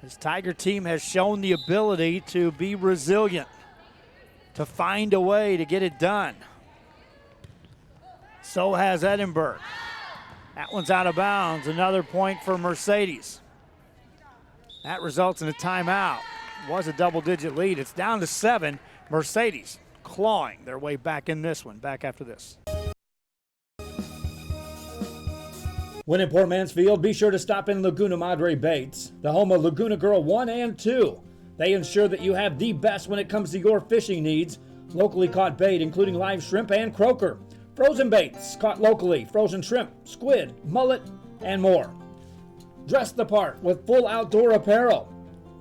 This Tiger team has shown the ability to be resilient, to find a way to get it done. So has Edinburgh. That one's out of bounds. Another point for Mercedes. That results in a timeout. It was a double-digit lead. It's down to 7. Mercedes clawing their way back in this one. Back after this. When in Port Mansfield, be sure to stop in Laguna Madre Baits, the home of Laguna Girl 1 and 2. They ensure that you have the best when it comes to your fishing needs. Locally caught bait, including live shrimp and croaker. Frozen baits caught locally, frozen shrimp, squid, mullet, and more. Dress the part with full outdoor apparel.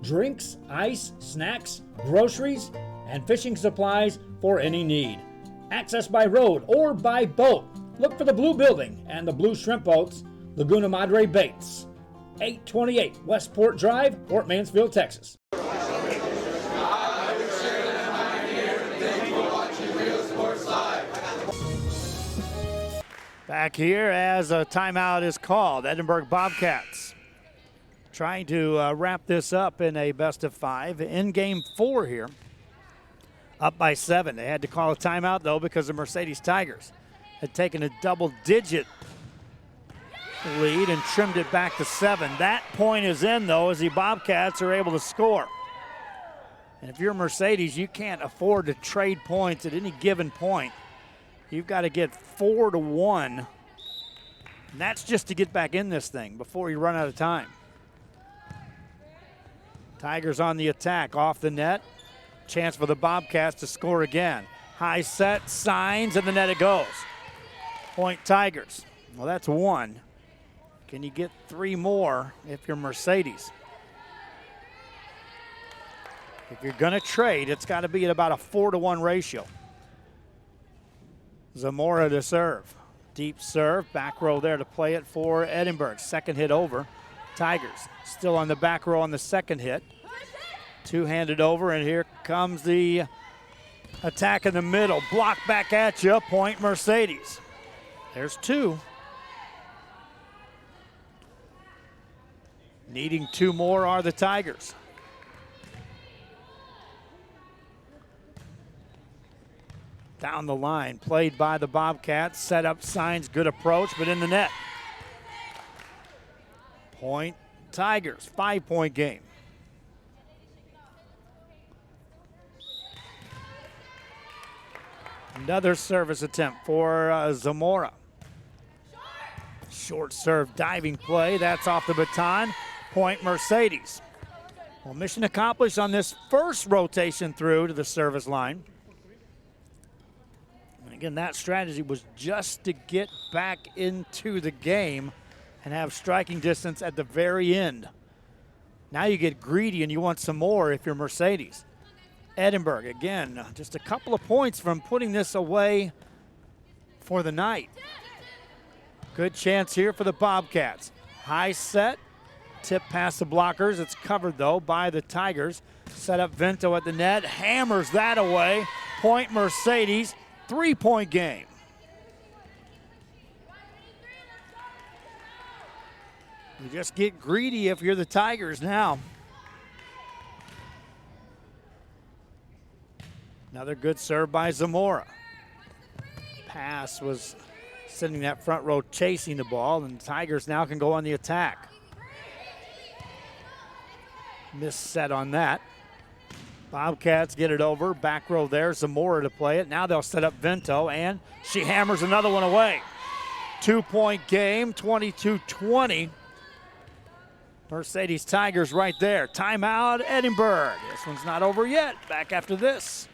Drinks, ice, snacks, groceries, and fishing supplies for any need. Access by road or by boat. Look for the blue building and the blue shrimp boats. Laguna Madre Baits, 828 Westport Drive, Port Mansfield, Texas. Back here as a timeout is called. Edinburgh Bobcats trying to wrap this up in a best of 5. In game 4 here, up by 7. They had to call a timeout, though, because the Mercedes Tigers had taken a double-digit lead and trimmed it back to 7. That point is in, though, as the Bobcats are able to score. And if you're Mercedes, you can't afford to trade points at any given point. You've got to get 4-1. And that's just to get back in this thing before you run out of time. Tigers on the attack, off the net. Chance for the Bobcats to score again. High set, signs, and the net it goes. Point Tigers. Well, that's 1. Can you get 3 more if you're Mercedes? If you're going to trade, it's got to be at about a 4-1 ratio. Zamora to serve. Deep serve, back row there to play it for Edinburgh. Second hit over. Tigers still on the back row on the second hit. Two-handed over, and here comes the attack in the middle. Block back at you, point Mercedes. There's 2. Needing 2 more are the Tigers. Down the line, played by the Bobcats. Set up, signs, good approach, but in the net. Point Tigers, 5-point game. Another service attempt for Zamora. Short serve diving play. That's off the baton. Point Mercedes. Well, mission accomplished on this first rotation through to the service line. And again, that strategy was just to get back into the game and have striking distance at the very end. Now you get greedy and you want some more if you're Mercedes. Edinburgh, again, just a couple of points from putting this away for the night. Good chance here for the Bobcats. High set, tip past the blockers. It's covered, though, by the Tigers. Set up Vento at the net, hammers that away. Point Mercedes, 3-point game. You just get greedy if you're the Tigers now. Another good serve by Zamora. Pass was sending that front row chasing the ball, and the Tigers now can go on the attack. Missed set on that. Bobcats get it over. Back row there, Zamora to play it. Now they'll set up Vento, and she hammers another one away. 2-point game, 22-20. Mercedes Tigers right there. Timeout, Edinburgh. This one's not over yet. Back after this.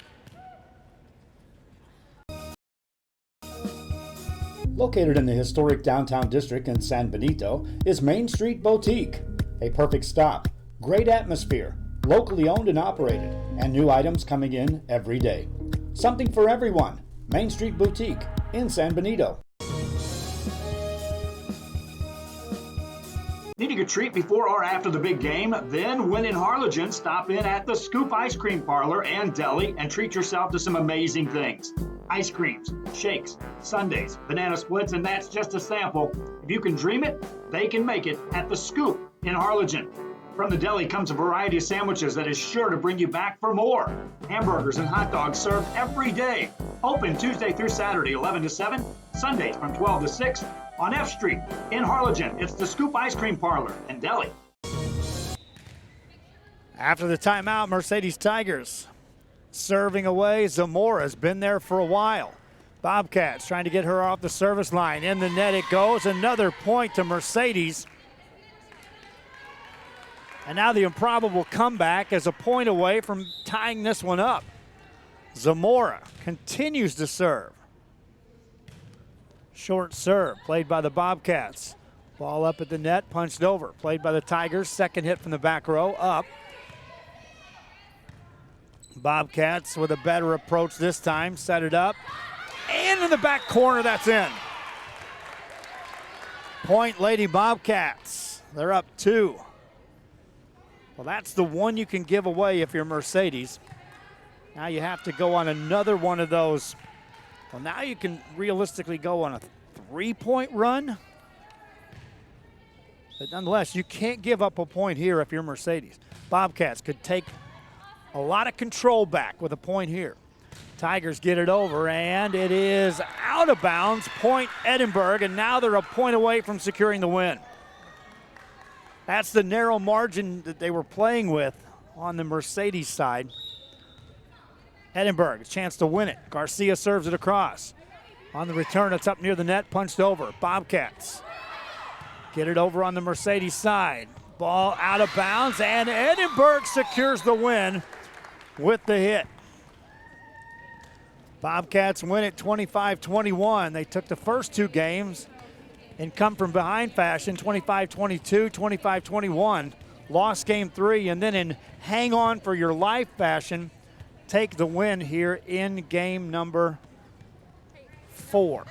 Located in the historic downtown district in San Benito is Main Street Boutique. A perfect stop, great atmosphere, locally owned and operated, and new items coming in every day. Something for everyone. Main Street Boutique in San Benito. Needing a treat before or after the big game? Then when in Harlingen, stop in at the Scoop Ice Cream Parlor and Deli and treat yourself to some amazing things. Ice creams, shakes, sundaes, banana splits, and that's just a sample. If you can dream it, they can make it at the Scoop in Harlingen. From the deli comes a variety of sandwiches that is sure to bring you back for more. Hamburgers and hot dogs served every day. Open Tuesday through Saturday, 11 to 7, Sundays from 12 to 6. On F Street in Harlingen, it's the Scoop Ice Cream Parlor and Deli. After the timeout, Mercedes Tigers serving away. Zamora's been there for a while. Bobcats trying to get her off the service line. In the net it goes. Another point to Mercedes. And now the improbable comeback is a point away from tying this one up. Zamora continues to serve. Short serve, played by the Bobcats. Ball up at the net, punched over. Played by the Tigers, second hit from the back row, up. Bobcats with a better approach this time, set it up. And in the back corner, that's in. Point Lady Bobcats, they're up 2. Well, that's the one you can give away if you're Mercedes. Now you have to go on another one of those. Well, now you can realistically go on a 3-point run. But nonetheless, you can't give up a point here if you're Mercedes. Bobcats could take a lot of control back with a point here. Tigers get it over, and it is out of bounds. Point Edinburgh, and now they're a point away from securing the win. That's the narrow margin that they were playing with on the Mercedes side. Edinburgh, a chance to win it. Garcia serves it across. On the return, it's up near the net, punched over. Bobcats get it over on the Mercedes side. Ball out of bounds, and Edinburgh secures the win with the hit. Bobcats win it 25-21. They took the first 2 games in come-from-behind fashion, 25-22, 25-21. Lost game 3, and then in hang-on-for-your-life fashion, take the win here in game number 4.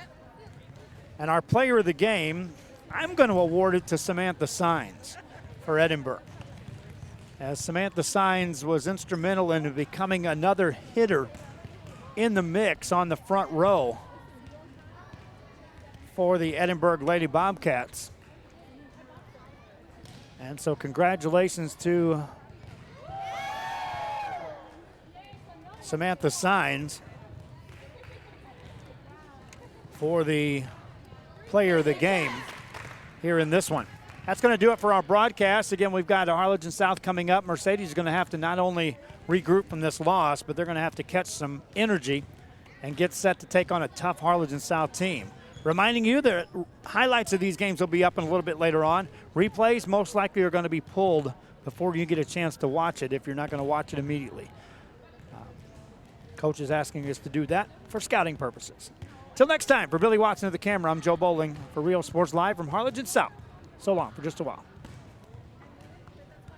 And our player of the game, I'm going to award it to Samantha Sines for Edinburgh, as Samantha Sines was instrumental in becoming another hitter in the mix on the front row for the Edinburgh Lady Bobcats. And so congratulations to Samantha Sines for the player of the game here in this one. That's going to do it for our broadcast. Again, we've got Harlingen South coming up. Mercedes is going to have to not only regroup from this loss, but they're going to have to catch some energy and get set to take on a tough Harlingen South team. Reminding you that highlights of these games will be up in a little bit later on. Replays most likely are going to be pulled before you get a chance to watch it if you're not going to watch it immediately. Coach is asking us to do that for scouting purposes. Till next time, for Billy Watson at the camera, I'm Joe Bowling for Real Sports Live from Harlingen South. So long for just a while.